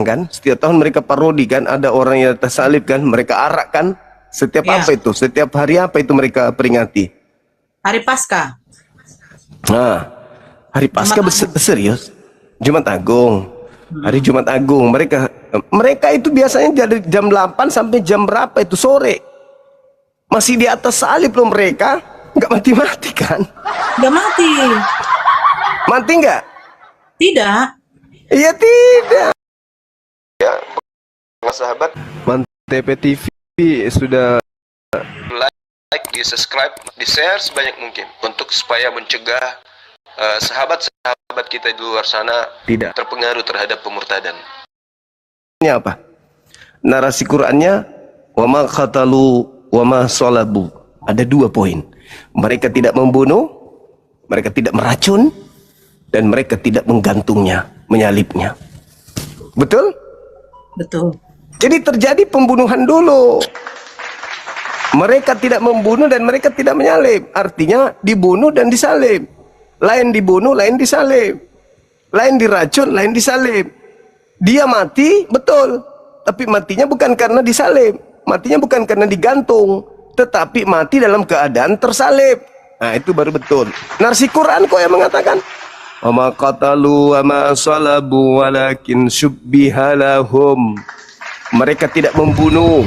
kan, setiap tahun mereka parodi kan, ada orang yang tersalib kan, mereka arak kan, setiap Ya, apa itu, setiap hari apa itu mereka peringati. hari Paskah, Nah, hari Paskah Jumat Agung. serius, Jumat Agung, hari Mm-mm. Jumat Agung, mereka mereka itu biasanya dari jam 8 sampai jam berapa itu sore, masih di atas salib loh mereka, nggak mati-mati kan, Nggak mati. mati nggak? Tidak. Iya tidak. Sahabat Mantep TV sudah like, di subscribe, di share sebanyak mungkin untuk supaya mencegah sahabat-sahabat kita di luar sana tidak terpengaruh terhadap pemurtadan. Ini apa? Narasi Qurannya wa ma qatalu wa ma salabu. Ada 2 poin. Mereka tidak membunuh, mereka tidak meracun, dan mereka tidak menggantungnya, menyalibnya. Betul? Betul. Jadi terjadi pembunuhan dulu. Mereka tidak membunuh dan mereka tidak menyalib. Artinya dibunuh dan disalib. Lain dibunuh, lain disalib. Lain diracun, lain disalib. Dia mati, betul. Tapi matinya bukan karena disalib. Matinya bukan karena digantung. Tetapi mati dalam keadaan tersalib. Nah itu baru betul. Narsi Quran kok yang mengatakan, wa ma qatalu wa ma salabu walakin syubbiha lahum. Mereka tidak membunuh.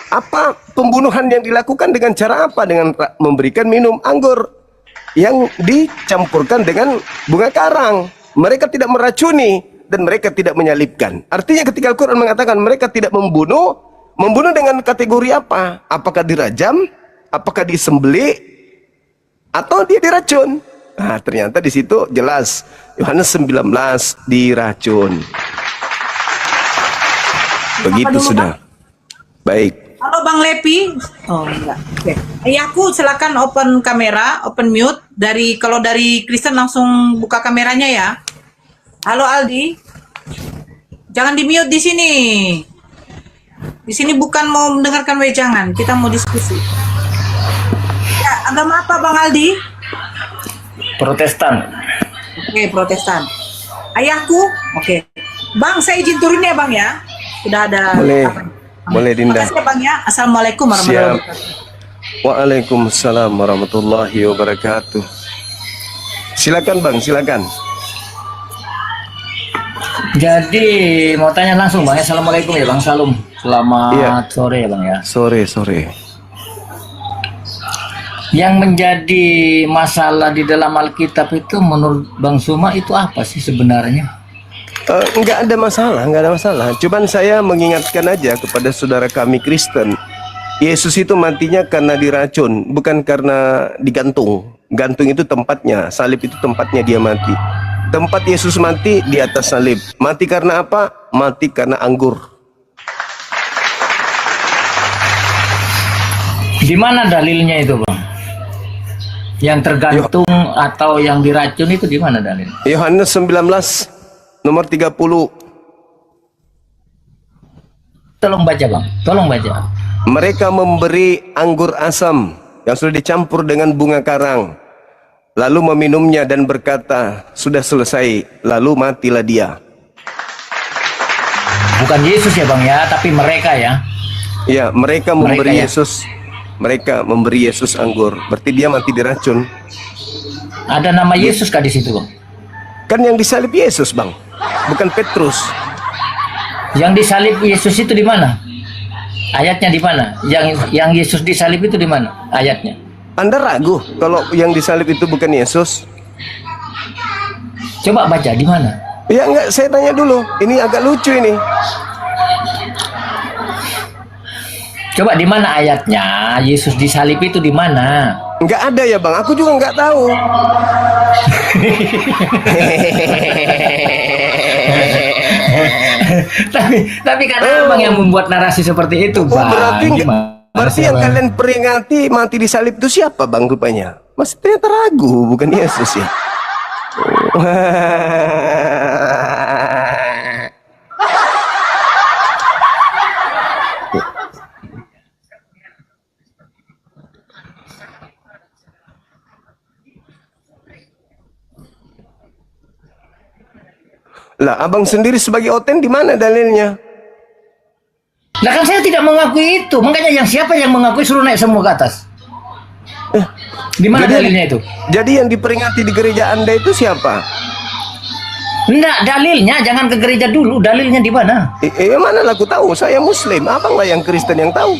Apa pembunuhan yang dilakukan dengan cara apa? Dengan memberikan minum anggur yang dicampurkan dengan bunga karang. Mereka tidak meracuni dan mereka tidak menyalibkan. Artinya ketika Al-Quran mengatakan mereka tidak membunuh, membunuh dengan kategori apa? Apakah dirajam? Apakah disembelih? Atau dia diracun? Nah, ternyata di situ jelas Yohanes 19 diracun. Siapa Begitu dulu, Bang? sudah. Baik. Halo Bang Lepi. Oh, enggak. Oke. Aku silakan open kamera, open mute. Kalau dari Kristen langsung buka kameranya ya. Halo Aldi. Jangan di mute di sini. Di sini bukan mau mendengarkan wejangan, kita mau diskusi. Ya, agama apa Bang Aldi? Protestan. Oke, Protestan. Ayahku? Oke. Bang, saya izin turun ya Bang ya. Sudah ada Boleh. apa? Boleh Terima Dinda. kasih ya Bang ya. Assalamualaikum warahmatullahi Siap. wabarakatuh. Waalaikumsalam warahmatullahi wabarakatuh. Silakan Bang, silakan. Jadi mau tanya langsung Bang. Assalamualaikum ya Bang Salum. Iya, Selamat sore ya Bang ya. sore. Yang menjadi masalah di dalam Alkitab itu menurut Bang Suma itu apa sih sebenarnya? Nggak ada masalah, nggak ada masalah. Cuman saya mengingatkan aja kepada saudara kami Kristen, Yesus itu matinya karena diracun, bukan karena digantung. Gantung itu tempatnya, salib itu tempatnya dia mati. Tempat Yesus mati di atas salib. Mati karena apa? Mati karena anggur. Di mana dalilnya itu Bang? Yang tergantung atau yang diracun itu di mana dalil? Yohanes 19 nomor 30. Tolong baca Bang, tolong baca. Mereka memberi anggur asam yang sudah dicampur dengan bunga karang, lalu meminumnya dan berkata, sudah selesai, lalu matilah dia. Bukan Yesus ya Bang ya, tapi mereka ya. Ya, mereka memberi Mereka ya. Yesus, mereka memberi Yesus anggur. Berarti dia mati diracun. Ada nama Yesus kah di situ Bang? Kan yang disalib Yesus, Bang, bukan Petrus. Yang disalib Yesus itu di mana? Ayatnya di mana? Yang Yesus disalib itu di mana? Ayatnya. Anda ragu kalau yang disalib itu bukan Yesus? Coba baca di mana? Ya enggak, saya tanya dulu. Ini agak lucu ini. Coba di mana ayatnya? Yesus disalib itu di mana? Enggak ada ya, Bang. Aku juga enggak tahu. tapi karena abang yang membuat narasi seperti itu, Oh, Bang. berarti Gimana berarti sih, yang Bang? kalian peringati mati di salib itu siapa, Bang, rupanya? Mas ternyata ragu, bukan Yesus ya. Lah, abang sendiri sebagai oten di mana dalilnya? Lah kan saya tidak mengakui itu, makanya siapa yang mengakui suruh naik semua ke atas. Di mana dalilnya itu? Jadi yang diperingati di gereja Anda itu siapa? Enggak, dalilnya jangan ke gereja dulu, dalilnya di mana? Mana lah aku tahu, saya Muslim, abang lah yang Kristen yang tahu.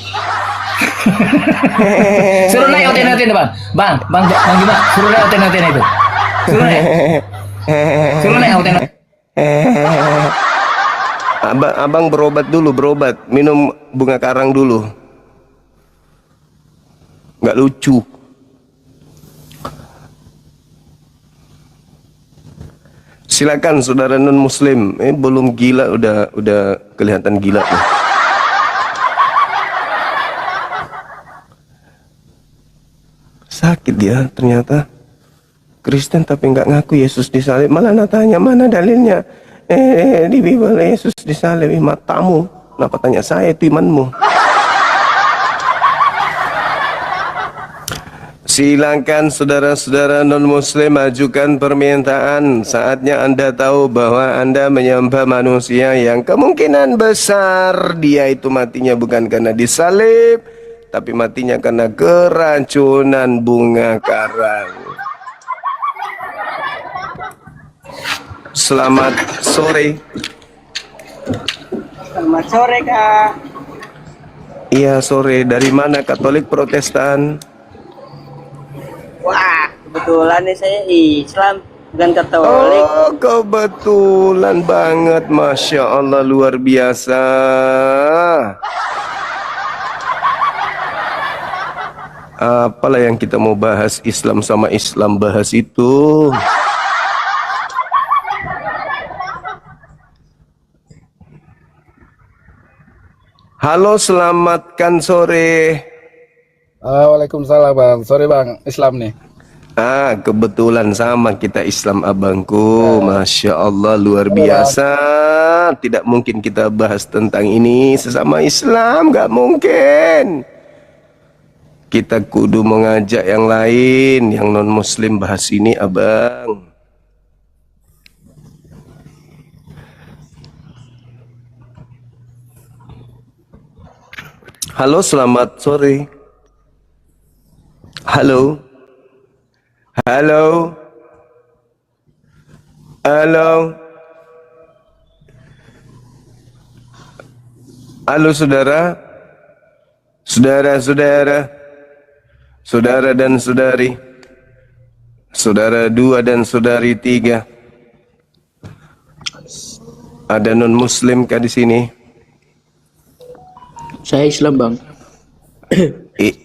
Suruh naik oten-oten bang, bang gimana? Suruh naik oten-oten itu, suruh naik oten. Abang berobat dulu, minum bunga karang dulu. Nggak lucu. Silakan saudara non Muslim. Belum gila udah kelihatan gila nih. Sakit dia ternyata. Kristen tapi nggak ngaku Yesus disalib. Malah tanya mana dalilnya? Di Bible Yesus disalib. Matamu. Kenapa tanya saya, itu imanmu? Silakan saudara-saudara non-muslim ajukan permintaan. Saatnya Anda tahu bahwa Anda menyembah manusia yang kemungkinan besar dia itu matinya bukan karena disalib, tapi matinya karena keracunan bunga karang. Selamat sore. Selamat sore, Kak. Iya, sore. Dari mana, Katolik Protestan? Wah, kebetulan nih saya Islam, bukan Katolik. Oh, kebetulan banget. Masya Allah, luar biasa. Apalah yang kita mau bahas, Islam sama Islam bahas itu. Halo, selamatkan sore. Waalaikumsalam bang, sorry bang, Islam nih. Kebetulan sama kita Islam abangku. Masya Allah, luar biasa. Tidak mungkin kita bahas tentang ini sesama Islam, gak mungkin. Kita kudu mengajak yang lain, yang non Muslim bahas ini abang. Halo, selamat sore. Halo. Halo. Halo. Halo saudara. Saudara-saudara. Saudara dan saudari. Saudara 2 dan saudari 3. Ada non muslim kah di sini? Saya Islam bang.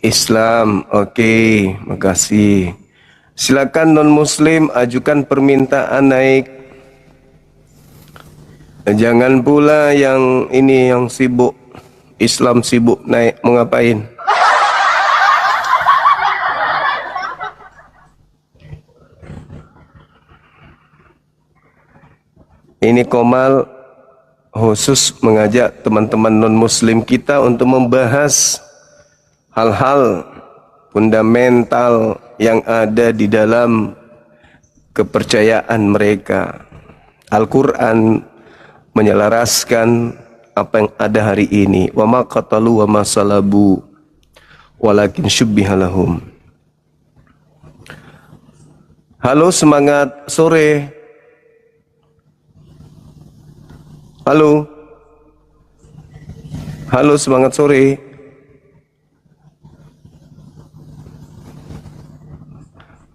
Islam, oke, makasih. Silakan non muslim ajukan permintaan naik. Jangan pula yang ini yang sibuk, Islam sibuk naik, mau ngapain? Ini Komal khusus mengajak teman-teman non-muslim kita untuk membahas hal-hal fundamental yang ada di dalam kepercayaan mereka. Al-Quran menyelaraskan apa yang ada hari ini. Wa ma qatalu wa ma salabu walakin syubbiha lahum. Halo, semangat sore. Halo. Halo, semangat sore.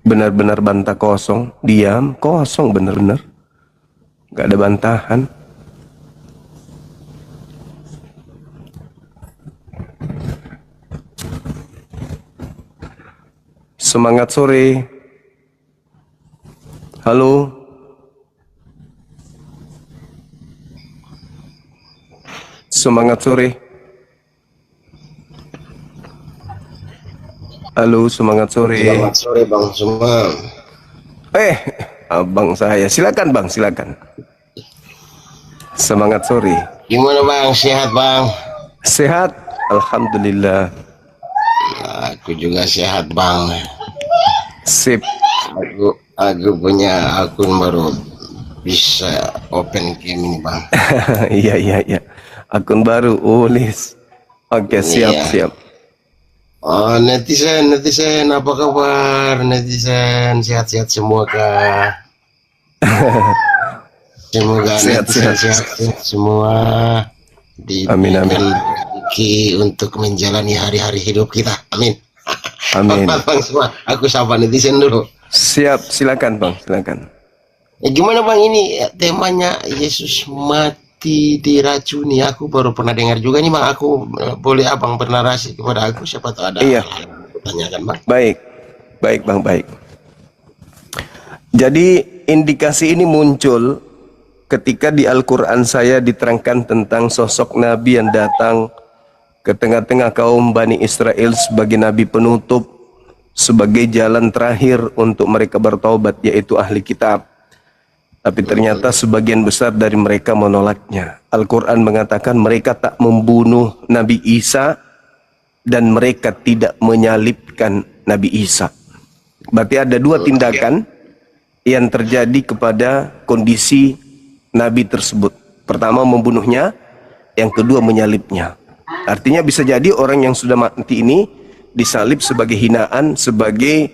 Benar-benar bantah kosong, diam, kosong benar-benar. Gak ada bantahan. Semangat sore. Halo. Semangat sore. Halo, semangat sore. Selamat sore Bang Sumam. Abang saya. Silakan Bang, silakan. Semangat sore. Gimana Bang? Sehat Bang? Sehat, alhamdulillah. Aku juga sehat Bang. Sip. Aku punya akun baru bisa open cam ini bang. Iya. Akun baru, Ulis. Oke, siap, Iya. siap. Oh netizen, apa kabar netizen? Sehat-sehat semua kah? Semoga Sehat, netizen sehat. sehat semua. Amin, amin. Rezeki untuk menjalani hari-hari hidup kita. Amin. Amin. Hormat bang semua. Aku sapa netizen dulu. Siap, silakan Bang, silakan. Gimana bang ini temanya Yesus mati diracuni? Aku baru pernah dengar juga nih bang. Aku boleh abang bernarasi kepada aku, siapa tahu ada Iya. hal yang aku tanyakan bang. Baik Bang, baik. Jadi indikasi ini muncul ketika di Al-Quran saya diterangkan tentang sosok Nabi yang datang ke tengah-tengah kaum Bani Israel sebagai Nabi penutup, sebagai jalan terakhir untuk mereka bertaubat, yaitu ahli kitab. Tapi ternyata sebagian besar dari mereka menolaknya. Al-Quran mengatakan mereka tak membunuh Nabi Isa dan mereka tidak menyalibkan Nabi Isa. Berarti ada dua tindakan yang terjadi kepada kondisi Nabi tersebut. Pertama membunuhnya, yang kedua menyalibnya. Artinya bisa jadi orang yang sudah mati ini disalib sebagai hinaan, sebagai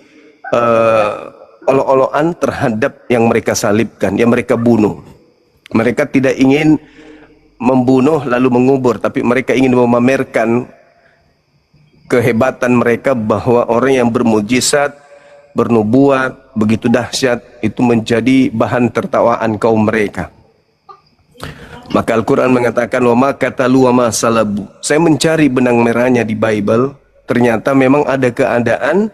olok-olokan terhadap yang mereka salibkan, yang mereka bunuh. Mereka tidak ingin membunuh lalu mengubur, tapi mereka ingin memamerkan kehebatan mereka bahwa orang yang bermujizat, bernubuat begitu dahsyat itu menjadi bahan tertawaan kaum mereka. Maka Al-Quran mengatakan wa ma qatalu wa ma salabu. Saya mencari benang merahnya di Bible. Ternyata memang ada keadaan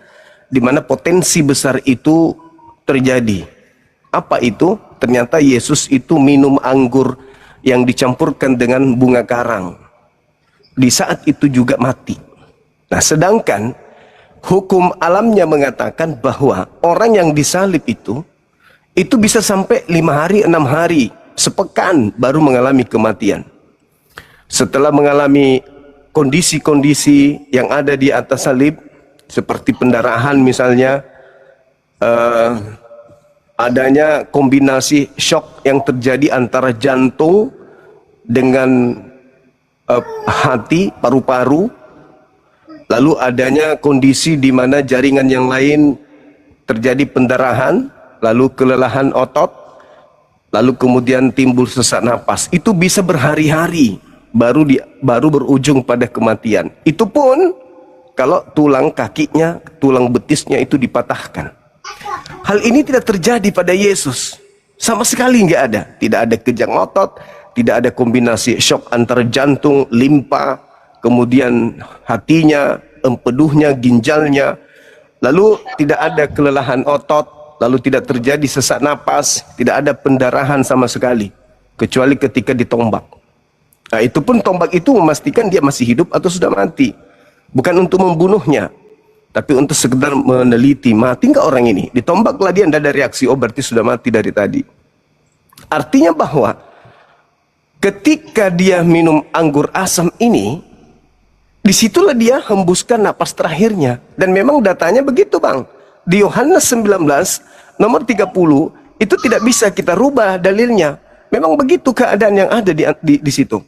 di mana potensi besar itu terjadi. Apa itu? Ternyata Yesus itu minum anggur yang dicampurkan dengan bunga karang. Di saat itu juga mati. Nah, sedangkan hukum alamnya mengatakan bahwa orang yang disalib itu bisa sampai 5 hari, 6 hari, sepekan baru mengalami kematian. Setelah mengalami kondisi-kondisi yang ada di atas salib, seperti pendarahan misalnya, adanya kombinasi shock yang terjadi antara jantung dengan hati, paru-paru, lalu adanya kondisi di mana jaringan yang lain terjadi pendarahan, lalu kelelahan otot, lalu kemudian timbul sesak napas. Itu bisa berhari-hari baru berujung pada kematian. Itu pun kalau tulang kakinya, tulang betisnya itu dipatahkan. Hal ini tidak terjadi pada Yesus. Sama sekali nggak ada. Tidak ada kejang otot, tidak ada kombinasi shock antara jantung, limpa, kemudian hatinya, empeduhnya, ginjalnya. Lalu tidak ada kelelahan otot, lalu tidak terjadi sesak napas, tidak ada pendarahan sama sekali, kecuali ketika ditombak. Nah, itu pun tombak itu memastikan dia masih hidup atau sudah mati. Bukan untuk membunuhnya, tapi untuk sekedar meneliti, mati nggak orang ini. Ditombaklah dia, tidak ada reaksi, oh berarti sudah mati dari tadi. Artinya bahwa ketika dia minum anggur asam ini, disitulah dia hembuskan napas terakhirnya. Dan memang datanya begitu bang. Di Yohanes 19 nomor 30 itu tidak bisa kita rubah dalilnya. Memang begitu keadaan yang ada di situ.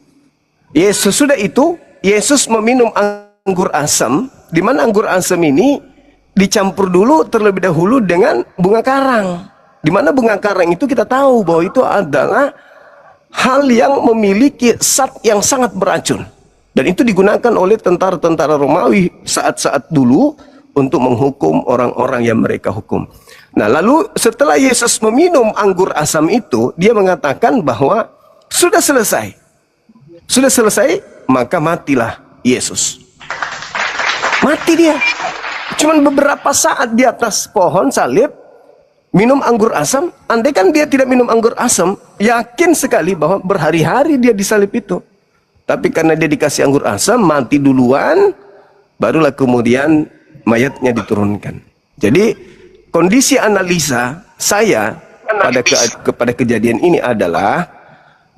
Yesus sudah itu, Yesus meminum anggur asam, di mana anggur asam ini dicampur dulu terlebih dahulu dengan bunga karang. Di mana bunga karang itu kita tahu bahwa itu adalah hal yang memiliki zat yang sangat beracun. Dan itu digunakan oleh tentara-tentara Romawi saat-saat dulu untuk menghukum orang-orang yang mereka hukum. Nah, lalu setelah Yesus meminum anggur asam itu, dia mengatakan bahwa sudah selesai. Sudah selesai, maka matilah Yesus. Mati dia. Cuman beberapa saat di atas pohon salib, minum anggur asam. Andai kan dia tidak minum anggur asam, yakin sekali bahwa berhari-hari dia disalib itu. Tapi karena dia dikasih anggur asam, mati duluan, barulah kemudian mayatnya diturunkan. Jadi kondisi analisa saya kepada kejadian ini adalah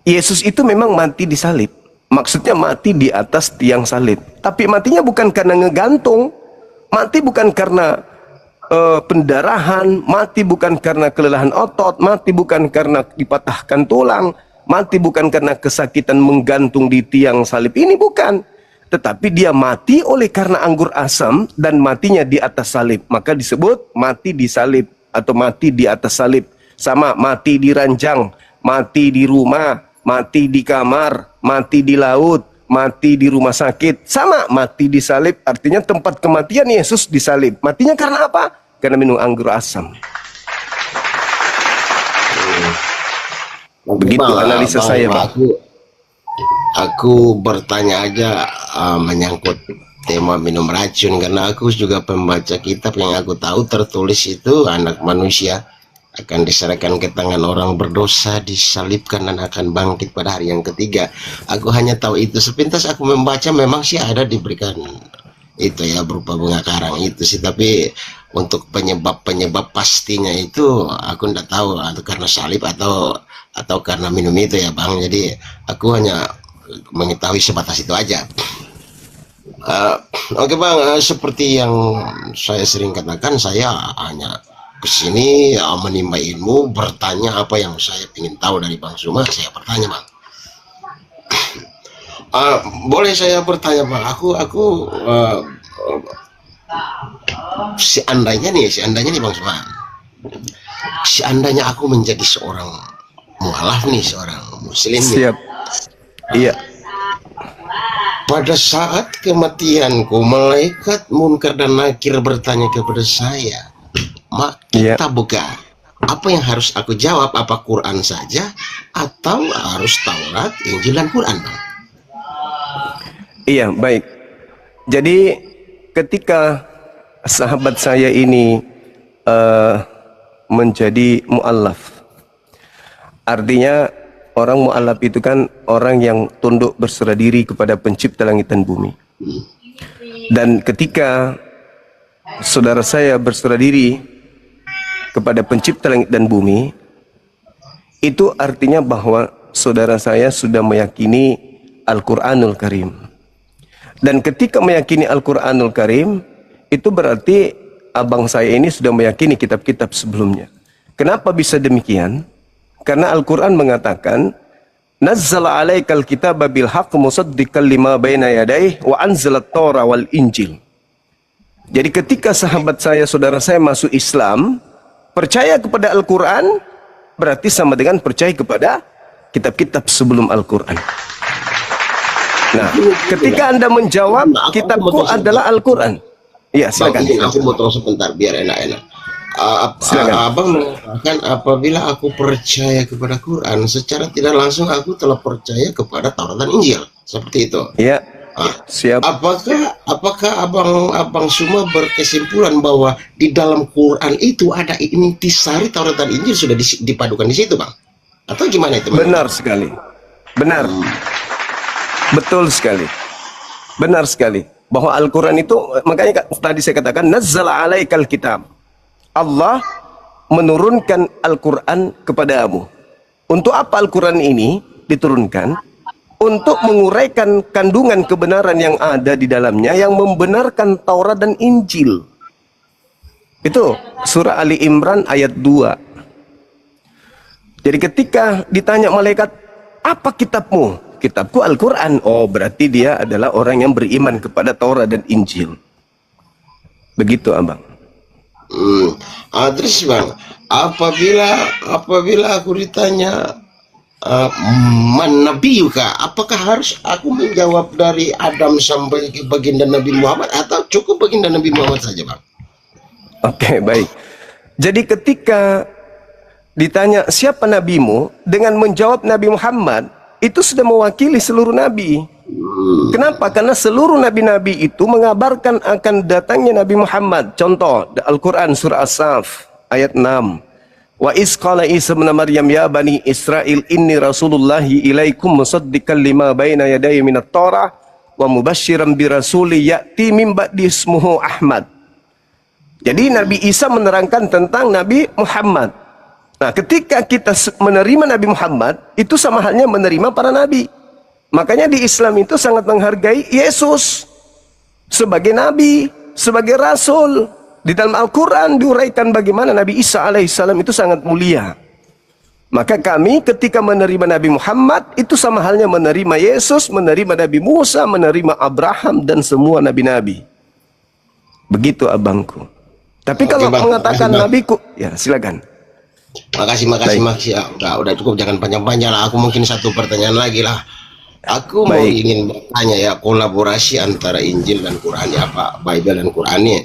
Yesus itu memang mati di salib. Maksudnya mati di atas tiang salib. Tapi matinya bukan karena ngegantung. Mati bukan karena pendarahan, mati bukan karena kelelahan otot, mati bukan karena dipatahkan tulang, mati bukan karena kesakitan menggantung di tiang salib ini, bukan. Tetapi dia mati oleh karena anggur asam dan matinya di atas salib. Maka disebut mati di salib atau mati di atas salib. Sama mati di ranjang, mati di rumah, mati di kamar, mati di laut, mati di rumah sakit. Sama mati di salib, artinya tempat kematian Yesus di salib. Matinya karena apa? Karena minum anggur asam. Begitu analisa saya, Pak. Aku bertanya aja menyangkut tema minum racun, karena aku juga pembaca kitab yang aku tahu tertulis itu anak manusia akan diserahkan ke tangan orang berdosa, disalibkan dan akan bangkit pada hari yang ketiga. Aku hanya tahu itu sepintas. Aku membaca memang sih ada diberikan itu ya berupa bunga karang itu sih, tapi untuk penyebab pastinya itu aku tidak tahu, atau karena salib atau karena minum itu ya Bang. Jadi aku hanya mengetahui sebatas itu aja. Oke Bang, seperti yang saya sering katakan, saya hanya kesini menimba ilmu, bertanya apa yang saya ingin tahu dari Bang Suma, saya bertanya Bang. Boleh saya bertanya Bang? Aku seandainya nih Bang Suma, seandainya aku menjadi seorang mualaf nih, seorang muslim nih. Siap. Iya. Pada saat kematianku, malaikat munkar dan nakir bertanya kepada saya, mak kita buka. Apa yang harus aku jawab? Apa Quran saja atau harus Taurat, Injil dan Quran Bang? Iya, baik. Jadi ketika sahabat saya ini menjadi mu'allaf, artinya orang mu'allaf itu kan orang yang tunduk berserah diri kepada pencipta langit dan bumi. Dan ketika saudara saya berserah diri kepada pencipta langit dan bumi, itu artinya bahwa saudara saya sudah meyakini Al-Quranul Karim. Dan ketika meyakini Al-Quranul Karim, itu berarti abang saya ini sudah meyakini kitab-kitab sebelumnya. Kenapa bisa demikian? Karena Al-Quran mengatakan, Nazzala alaikal kitaba bil haqq musaddiqan lima baina yadayhi wa anzalat Taura wal Injil. Jadi ketika sahabat saya, saudara saya masuk Islam, percaya kepada Al-Quran, berarti sama dengan percaya kepada kitab-kitab sebelum Al-Quran. Nah, ketika Anda menjawab, kitabku adalah Al-Quran. Iya, silakan. Aku mau tahu sebentar, biar enak-enak. Abang mengatakan apabila aku percaya kepada Quran, secara tidak langsung aku telah percaya kepada Taurat dan Injil, seperti itu. Iya. Siap. Apakah abang semua berkesimpulan bahwa di dalam Quran itu ada intisari Taurat dan Injil sudah dipadukan di situ, Bang? Atau gimana itu? Benar sekali. Benar. Betul sekali. Benar sekali. Bahwa Al-Quran itu, makanya tadi saya katakan, Nazzala alaikal kitab. Allah menurunkan Al-Quran kepadamu. Untuk apa Al-Quran ini diturunkan? Untuk menguraikan kandungan kebenaran yang ada di dalamnya, yang membenarkan Taurat dan Injil. Itu surah Ali Imran ayat 2. Jadi ketika ditanya malaikat, apa kitabmu? Kitabku Al-Quran. Oh, berarti dia adalah orang yang beriman kepada Taurat dan Injil. Begitu abang. Terus Bang, apabila aku ditanya man nabiyuka, apakah harus aku menjawab dari Adam sampai ke baginda Nabi Muhammad atau cukup baginda Nabi Muhammad saja Bang? Oke, baik. Jadi ketika ditanya siapa nabimu, dengan menjawab Nabi Muhammad, itu sudah mewakili seluruh nabi. Kenapa? Karena seluruh nabi-nabi itu mengabarkan akan datangnya Nabi Muhammad. Contoh, Al-Quran surah As-Saff ayat 6. Wa iz qala Isa ibn Maryam ya bani Israil inni rasulullahi ilaikum musaddiqan lima baina yadayya minat Taurah wa mubasysyiran bi rasuli ya'ti min ba'di ismuhu Ahmad. Jadi Nabi Isa menerangkan tentang Nabi Muhammad. Nah, ketika kita menerima Nabi Muhammad, itu sama halnya menerima para nabi. Makanya di Islam itu sangat menghargai Yesus sebagai nabi, sebagai rasul. Di dalam Al-Quran diuraikan bagaimana Nabi Isa alaihissalam itu sangat mulia. Maka kami ketika menerima Nabi Muhammad itu sama halnya menerima Yesus, menerima Nabi Musa, menerima Abraham dan semua nabi-nabi. Begitu abangku. Tapi kalau Bang. mengatakan Makasih, Bang. nabiku, ya silakan. Makasih. Ya, udah cukup, jangan panjang-panjang lah. Aku mungkin satu pertanyaan lagi lah. Aku mau ingin bertanya ya, kolaborasi antara Injil dan Quran ya Pak, Bible dan Qurannya.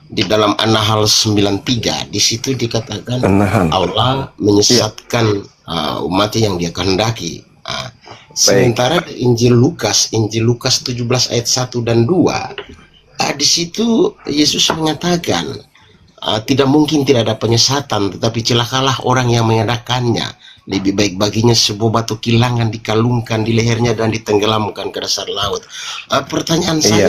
Di dalam An-Nahl 93 di situ dikatakan Allah menyesatkan umatnya yang dia kehendaki. Sementara di Injil Lukas 17 ayat 1 dan 2 di situ Yesus mengatakan tidak mungkin tidak ada penyesatan, tetapi celakalah orang yang mengadakannya. Lebih baik baginya sebuah batu kilangan dikalungkan di lehernya dan ditenggelamkan ke dasar laut. Pertanyaan saya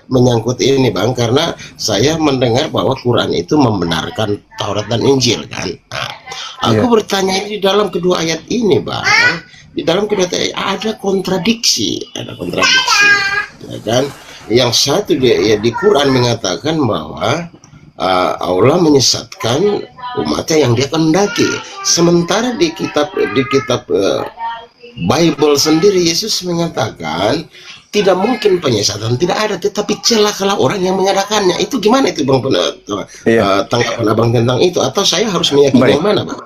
menyangkut ini Bang, karena saya mendengar bahwa Quran itu membenarkan Taurat dan Injil kan. Aku bertanya di dalam kedua ayat ini Bang, di dalam kedua ayat ada kontradiksi, ya kan? Yang satu di Quran mengatakan bahwa Allah menyesatkan umatnya yang dia kehendaki. Sementara di kitab Bible sendiri Yesus mengatakan tidak mungkin penyesatan, tidak ada, tetapi celakalah orang yang mengadakannya. Itu gimana itu Bang, tanggapan Abang tentang itu, atau saya harus meyakini yang mana Bang?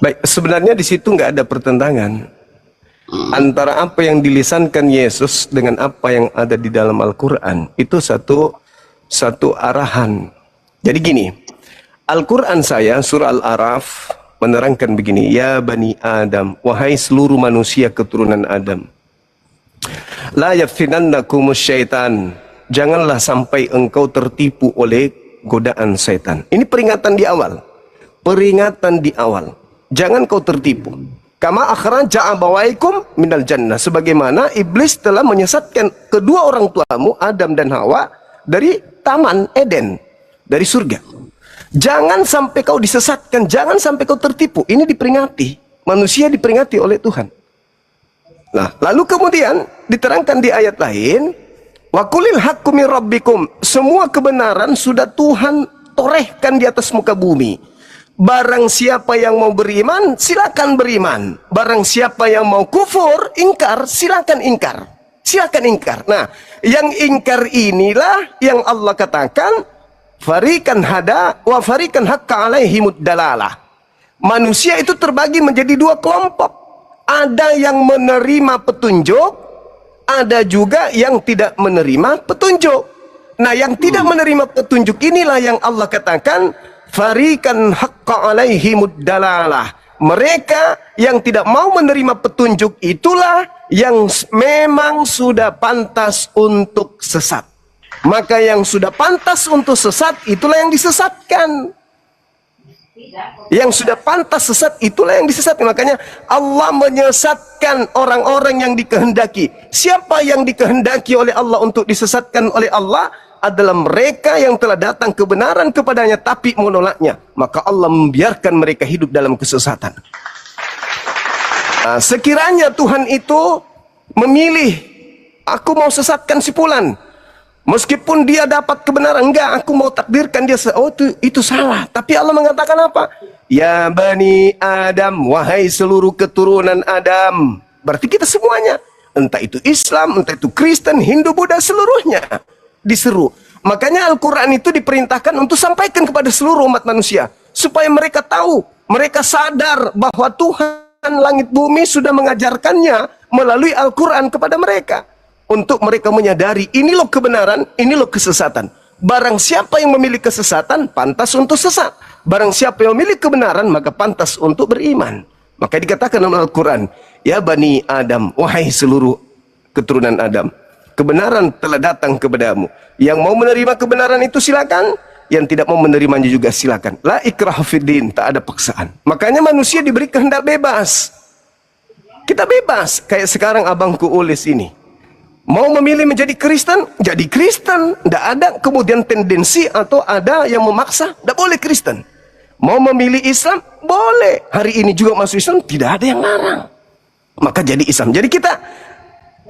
Baik, sebenarnya di situ nggak ada pertentangan antara apa yang dilisankan Yesus dengan apa yang ada di dalam Al-Quran. Itu satu arahan. Jadi gini, Al-Quran saya surah Al-A'raf menerangkan begini, ya Bani Adam, wahai seluruh manusia keturunan Adam, la yaftinannakumus syaitan, janganlah sampai engkau tertipu oleh godaan setan. Ini peringatan di awal. Peringatan di awal. Jangan kau tertipu. Kama akhraja abawaikum minal jannah, sebagaimana iblis telah menyesatkan kedua orang tuamu Adam dan Hawa dari taman Eden, dari surga. Jangan sampai kau disesatkan, jangan sampai kau tertipu. Ini diperingati, manusia diperingati oleh Tuhan. Nah, lalu kemudian diterangkan di ayat lain, wa qulil haqqu mir rabbikum, semua kebenaran sudah Tuhan torehkan di atas muka bumi. Barang siapa yang mau beriman, silakan beriman. Barang siapa yang mau kufur, ingkar, silakan ingkar. Silakan ingkar. Nah, yang ingkar inilah yang Allah katakan, farikan hada wa farikan hakka alaihimud dalalah. Manusia itu terbagi menjadi dua kelompok. Ada yang menerima petunjuk, ada juga yang tidak menerima petunjuk. Nah, yang tidak menerima petunjuk inilah yang Allah katakan, farikan hakka alaihimud dalalah. Mereka yang tidak mau menerima petunjuk itulah yang memang sudah pantas untuk sesat. Maka yang sudah pantas untuk sesat itulah yang disesatkan. Yang sudah pantas sesat itulah yang disesatkan. Makanya Allah menyesatkan orang-orang yang dikehendaki. Siapa yang dikehendaki oleh Allah untuk disesatkan oleh Allah adalah mereka yang telah datang kebenaran kepadanya tapi menolaknya. Maka Allah membiarkan mereka hidup dalam kesesatan. Nah, sekiranya Tuhan itu memilih, aku mau sesatkan si fulan, meskipun dia dapat kebenaran, enggak, aku mau takdirkan dia, itu salah. Tapi Allah mengatakan apa? Ya Bani Adam, wahai seluruh keturunan Adam. Berarti kita semuanya, entah itu Islam, entah itu Kristen, Hindu, Buddha, seluruhnya diseru. Makanya Al-Quran itu diperintahkan untuk sampaikan kepada seluruh umat manusia, supaya mereka tahu, mereka sadar bahwa Tuhan langit bumi sudah mengajarkannya melalui Al-Quran kepada mereka. Untuk mereka menyadari, ini loh kebenaran, ini loh kesesatan. Barang siapa yang memilih kesesatan, pantas untuk sesat. Barang siapa yang memilih kebenaran, maka pantas untuk beriman. Maka dikatakan dalam Al-Quran, ya Bani Adam, wahai seluruh keturunan Adam, kebenaran telah datang kepadamu. Yang mau menerima kebenaran itu silakan, yang tidak mau menerimanya juga silakan. La ikraha fiddin, tak ada paksaan. Makanya manusia diberi kehendak bebas. Kita bebas. Kayak sekarang abangku Ulis ini, mau memilih menjadi Kristen, jadi Kristen. Tidak ada kemudian tendensi atau ada yang memaksa, tidak boleh Kristen. Mau memilih Islam, boleh. Hari ini juga masuk Islam, tidak ada yang larang. Maka jadi Islam. Jadi kita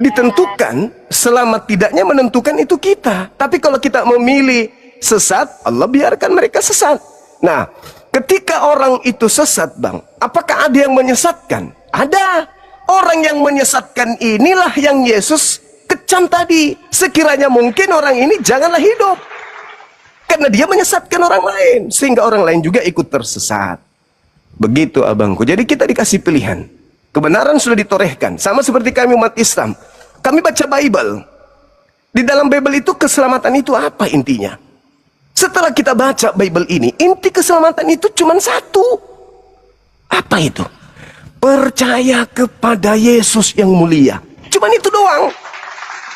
ditentukan, selama tidaknya menentukan itu kita. Tapi kalau kita memilih sesat, Allah biarkan mereka sesat. Nah, ketika orang itu sesat, Bang, apakah ada yang menyesatkan? Ada. Orang yang menyesatkan inilah yang Yesus kecam tadi. Sekiranya mungkin orang ini janganlah hidup, karena dia menyesatkan orang lain, sehingga orang lain juga ikut tersesat. Begitu, abangku. Jadi kita dikasih pilihan. Kebenaran sudah ditorehkan. Sama seperti kami umat Islam. Kami baca Bible. Di dalam Bible itu keselamatan itu apa intinya? Setelah kita baca Bible ini, inti keselamatan itu cuma satu. Apa itu? Percaya kepada Yesus yang mulia. Cuma itu doang.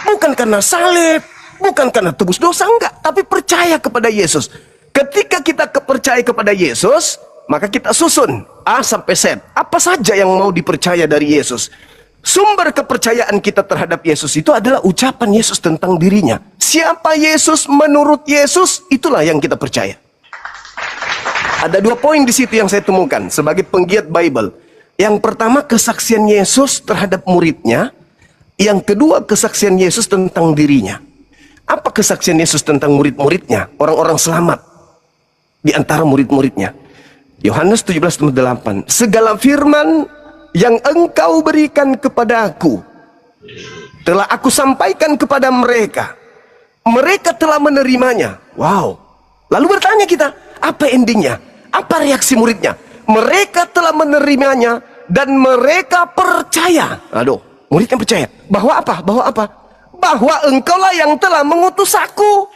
Bukan karena salib, bukan karena tebus dosa, enggak. Tapi percaya kepada Yesus. Ketika kita percaya kepada Yesus, maka kita susun A sampai Z. Apa saja yang mau dipercaya dari Yesus. Sumber kepercayaan kita terhadap Yesus itu adalah ucapan Yesus tentang dirinya. Siapa Yesus menurut Yesus, itulah yang kita percaya. Ada 2 poin di situ yang saya temukan sebagai penggiat Bible. Yang pertama, kesaksian Yesus terhadap muridnya. Yang kedua, kesaksian Yesus tentang dirinya. Apa kesaksian Yesus tentang murid-muridnya? Orang-orang selamat di antara murid-muridnya. Yohanes 17:8. Segala firman yang engkau berikan kepada aku telah aku sampaikan kepada mereka. Mereka telah menerimanya. Wow. Lalu bertanya kita, apa endingnya? Apa reaksi muridnya? Mereka telah menerimanya dan mereka percaya. Aduh, muridnya percaya. Bahwa apa? Bahwa apa? Bahwa engkaulah yang telah mengutus aku.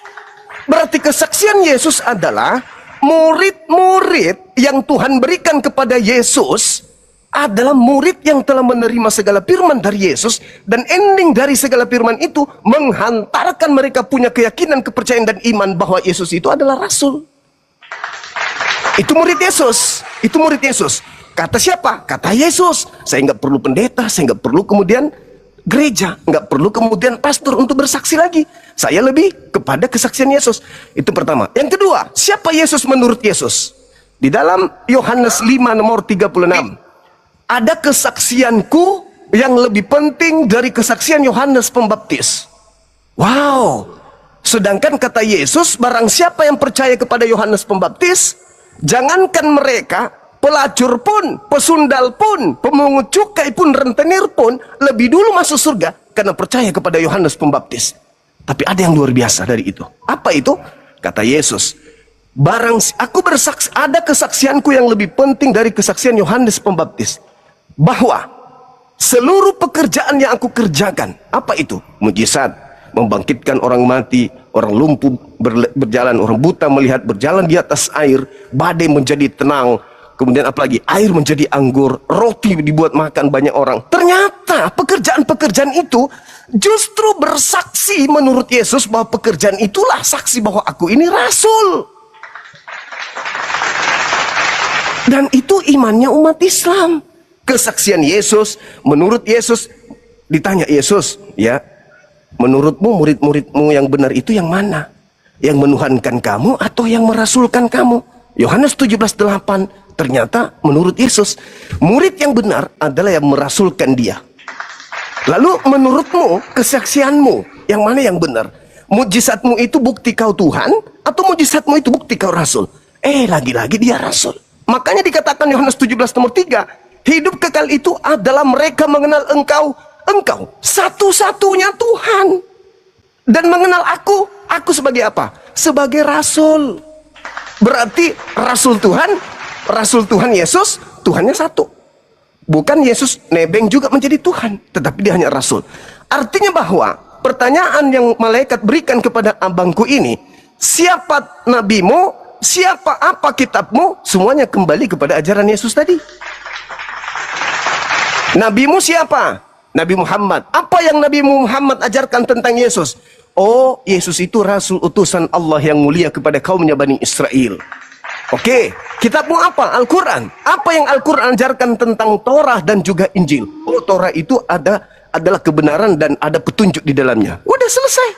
Berarti kesaksian Yesus adalah murid-murid yang Tuhan berikan kepada Yesus adalah murid yang telah menerima segala firman dari Yesus, dan ending dari segala firman itu menghantarkan mereka punya keyakinan, kepercayaan dan iman bahwa Yesus itu adalah rasul. Itu murid Yesus. Itu murid Yesus. Kata siapa? Kata Yesus. Saya nggak perlu pendeta, saya nggak perlu kemudian gereja, nggak perlu kemudian pastor untuk bersaksi lagi. Saya lebih kepada kesaksian Yesus. Itu pertama. Yang kedua, siapa Yesus menurut Yesus? Di dalam Yohanes 5 nomor 36. Ada kesaksianku yang lebih penting dari kesaksian Yohanes Pembaptis. Wow. Sedangkan kata Yesus, barang siapa yang percaya kepada Yohanes Pembaptis, jangankan mereka, pelacur pun, pesundal pun, pemungut cukai pun, rentenir pun, lebih dulu masuk surga karena percaya kepada Yohanes Pembaptis. Tapi ada yang luar biasa dari itu. Apa itu? Kata Yesus, barang aku bersaksi, ada kesaksianku yang lebih penting dari kesaksian Yohanes Pembaptis, bahwa seluruh pekerjaan yang aku kerjakan, apa itu? Mujizat, membangkitkan orang mati, orang lumpuh berjalan, orang buta melihat, berjalan di atas air, badai menjadi tenang, kemudian apalagi air menjadi anggur, roti dibuat makan banyak orang. Ternyata pekerjaan-pekerjaan itu justru bersaksi menurut Yesus bahwa pekerjaan itulah saksi bahwa aku ini rasul. Dan itu imannya umat Islam. Kesaksian Yesus, menurut Yesus, ditanya Yesus, ya, menurutmu murid-muridmu yang benar itu yang mana? Yang menuhankan kamu atau yang merasulkan kamu? Yohanes 17:8. Ternyata menurut Yesus, murid yang benar adalah yang merasulkan dia. Lalu menurutmu, kesaksianmu, yang mana yang benar? Mujizatmu itu bukti kau Tuhan, atau mujizatmu itu bukti kau rasul? Lagi-lagi dia rasul. Makanya dikatakan Yohanes 17 nomor 3, hidup kekal itu adalah mereka mengenal engkau satu-satunya Tuhan, dan mengenal aku sebagai apa? Sebagai rasul. Berarti rasul Tuhan Yesus, Tuhannya satu. Bukan Yesus nebeng juga menjadi Tuhan, tetapi dia hanya rasul. Artinya bahwa pertanyaan yang malaikat berikan kepada abangku ini, siapa nabimu, siapa apa kitabmu, semuanya kembali kepada ajaran Yesus tadi. Nabimu siapa? Nabi Muhammad. Apa yang Nabi Muhammad ajarkan tentang Yesus? Oh, Yesus itu rasul utusan Allah yang mulia kepada kaumnya Bani Israel. Oke, kitabmu apa? Al-Quran. Apa yang Al-Quran ajarkan tentang Torah dan juga Injil? Oh, Torah itu adalah kebenaran dan ada petunjuk di dalamnya. Udah selesai.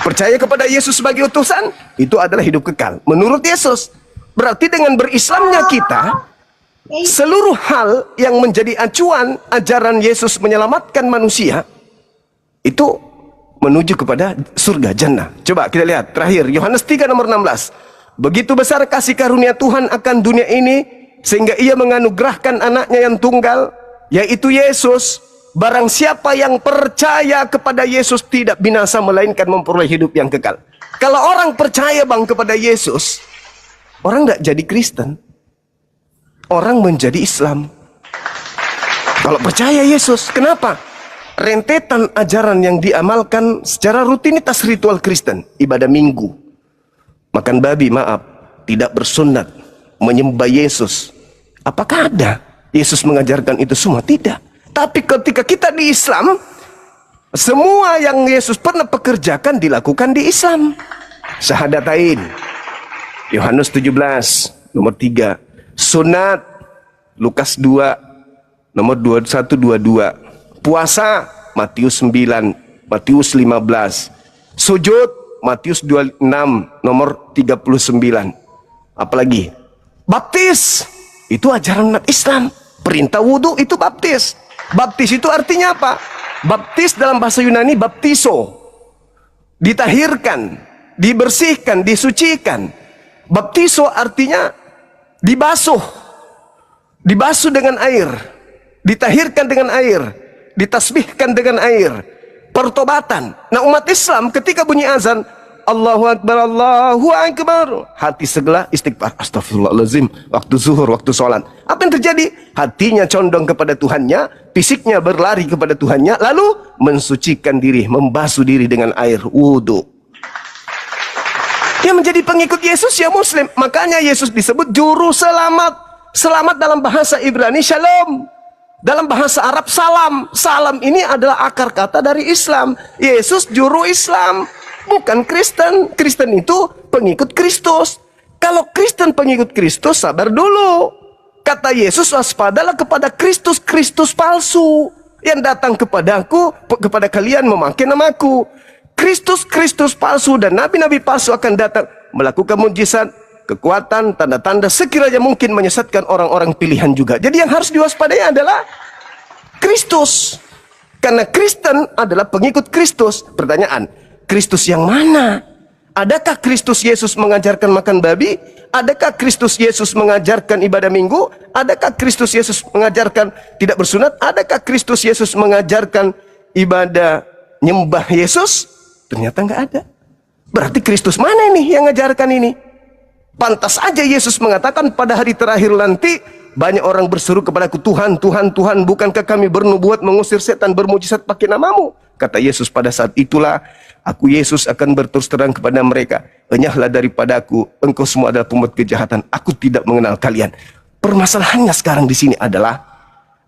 Percaya kepada Yesus sebagai utusan, itu adalah hidup kekal. Menurut Yesus, berarti dengan berislamnya kita, seluruh hal yang menjadi acuan ajaran Yesus menyelamatkan manusia, itu menuju kepada surga jannah. Coba kita lihat terakhir Yohanes 3 nomor 16. Begitu besar kasih karunia Tuhan akan dunia ini sehingga ia menganugerahkan anaknya yang tunggal, yaitu Yesus. Barang siapa yang percaya kepada Yesus tidak binasa melainkan memperoleh hidup yang kekal. Kalau orang percaya bang kepada Yesus, orang tidak jadi Kristen, orang menjadi Islam. Kalau percaya Yesus, kenapa? Rentetan ajaran yang diamalkan secara rutinitas ritual Kristen, ibadah minggu, makan babi, maaf, tidak bersunat, menyembah Yesus. Apakah ada Yesus mengajarkan itu semua? Tidak. Tapi ketika kita di Islam, semua yang Yesus pernah pekerjakan dilakukan di Islam. Syahadatain, Yohanes 17 nomor 3, sunat Lukas 2 nomor 21-22, puasa Matius 9, Matius 15, sujud Matius 26 nomor 39. Apalagi baptis, itu ajaran umat Islam. Perintah wudhu itu baptis. Baptis itu artinya apa? Baptis dalam bahasa Yunani baptiso, ditahirkan, dibersihkan, disucikan. Baptiso artinya dibasuh, dibasuh dengan air, ditahirkan dengan air, ditasbihkan dengan air, pertobatan. Nah umat Islam ketika bunyi azan Allahu Akbar, Allahu Akbar, hati segala istighfar, astagfirullahaladzim, waktu zuhur, waktu sholat. Apa yang terjadi? Hatinya condong kepada Tuhannya, fisiknya berlari kepada Tuhannya, lalu mensucikan diri, membasuh diri dengan air wudhu. Yang menjadi pengikut Yesus ya Muslim. Makanya Yesus disebut juru selamat. Selamat dalam bahasa Ibrani shalom, dalam bahasa Arab salam. Salam ini adalah akar kata dari Islam. Yesus juru Islam, bukan Kristen. Kristen itu pengikut Kristus. Kalau Kristen pengikut Kristus, sabar dulu. Kata Yesus, waspadalah kepada Kristus palsu yang datang kepadaku, kepada kalian memakai namaku. Kristus palsu dan nabi-nabi palsu akan datang melakukan mujizat, kekuatan, tanda-tanda sekiranya mungkin menyesatkan orang-orang pilihan juga. Jadi yang harus diwaspadai adalah Kristus. Karena Kristen adalah pengikut Kristus. Pertanyaan, Kristus yang mana? Adakah Kristus Yesus mengajarkan makan babi? Adakah Kristus Yesus mengajarkan ibadah minggu? Adakah Kristus Yesus mengajarkan tidak bersunat? Adakah Kristus Yesus mengajarkan ibadah nyembah Yesus? Ternyata nggak ada. Berarti Kristus mana ini yang mengajarkan ini? Pantas aja Yesus mengatakan pada hari terakhir nanti banyak orang berseru kepadaku, Tuhan, Tuhan, Tuhan, bukankah kami bernubuat mengusir setan, bermujizat pakai namamu? Kata Yesus, pada saat itulah aku Yesus akan berterus terang kepada mereka, enyahlah daripadaku, engkau semua adalah pembuat kejahatan, aku tidak mengenal kalian. Permasalahannya sekarang di sini adalah,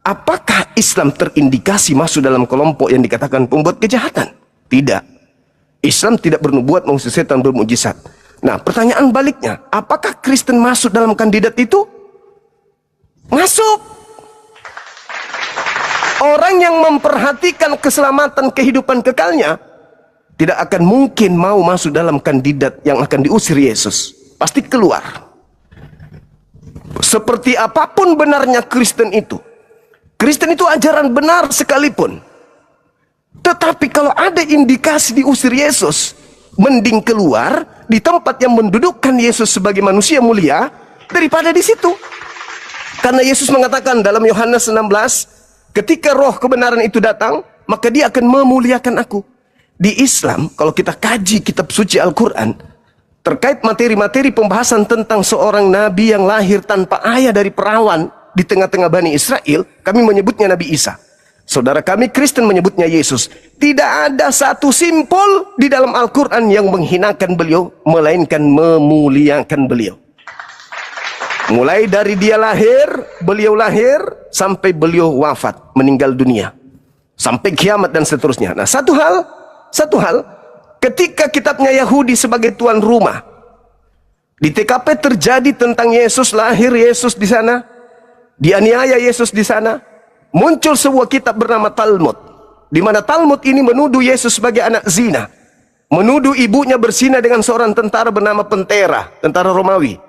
apakah Islam terindikasi masuk dalam kelompok yang dikatakan pembuat kejahatan? Tidak. Islam tidak bernubuat mengusir setan, bermujizat. Nah, pertanyaan baliknya, apakah Kristen masuk dalam kandidat itu? Masuk. Orang yang memperhatikan keselamatan kehidupan kekalnya tidak akan mungkin mau masuk dalam kandidat yang akan diusir Yesus. Pasti keluar. Seperti apapun benarnya Kristen itu ajaran benar sekalipun. Tetapi kalau ada indikasi diusir Yesus, mending keluar di tempat yang mendudukkan Yesus sebagai manusia mulia daripada di situ. Karena Yesus mengatakan dalam Yohanes 16, ketika roh kebenaran itu datang, maka dia akan memuliakan aku. Di Islam, kalau kita kaji kitab suci Al-Quran, terkait materi-materi pembahasan tentang seorang nabi yang lahir tanpa ayah dari perawan di tengah-tengah Bani Israel, kami menyebutnya Nabi Isa. Saudara kami Kristen menyebutnya Yesus. Tidak ada satu simpul di dalam Al-Quran yang menghinakan beliau, melainkan memuliakan beliau. Mulai dari dia beliau lahir, sampai beliau wafat, meninggal dunia, sampai kiamat dan seterusnya. Nah, satu hal, ketika kitabnya Yahudi sebagai tuan rumah, di TKP terjadi tentang Yesus lahir, Yesus di sana, dianiaya Yesus di sana. Muncul sebuah kitab bernama Talmud, di mana Talmud ini menuduh Yesus sebagai anak zina, menuduh ibunya berzina dengan seorang tentara bernama Pentera, tentara Romawi.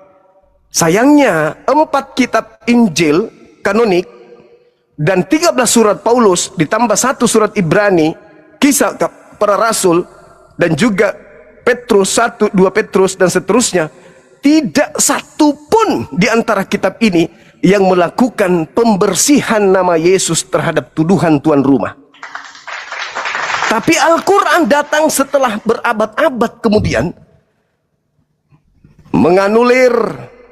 Sayangnya 4 kitab Injil kanonik dan 13 surat Paulus ditambah 1 surat Ibrani, kisah para rasul dan juga Petrus 1, 2 Petrus dan seterusnya, tidak satu pun di antara kitab ini yang melakukan pembersihan nama Yesus terhadap tuduhan tuan rumah. Tapi Al-Quran datang setelah berabad-abad kemudian menganulir,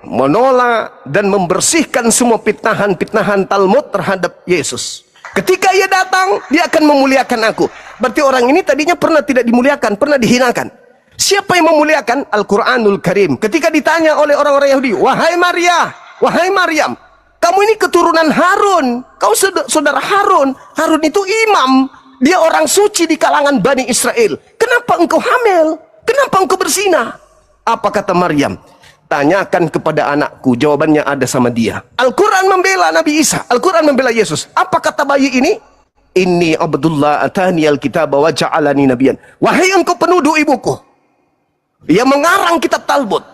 menolak, dan membersihkan semua pitnahan-pitnahan Talmud terhadap Yesus. Ketika ia datang, dia akan memuliakan aku. Berarti orang ini tadinya pernah tidak dimuliakan, pernah dihinakan. Siapa yang memuliakan? Al-Quranul Karim. Ketika ditanya oleh orang-orang Yahudi, wahai Maria, wahai Maryam, kamu ini keturunan Harun, kau saudara Harun. Harun itu imam, dia orang suci di kalangan Bani Israel. Kenapa engkau hamil? Kenapa engkau berzina? Apa kata Maryam? Tanyakan kepada anakku, jawabannya ada sama dia. Al-Quran membela Nabi Isa, Al-Quran membela Yesus. Apa kata bayi ini? Inni Abdullah atani al-kitaba wa ja'alani nabiyan. Wahai engkau penuduh ibuku yang mengarang kitab Talmud,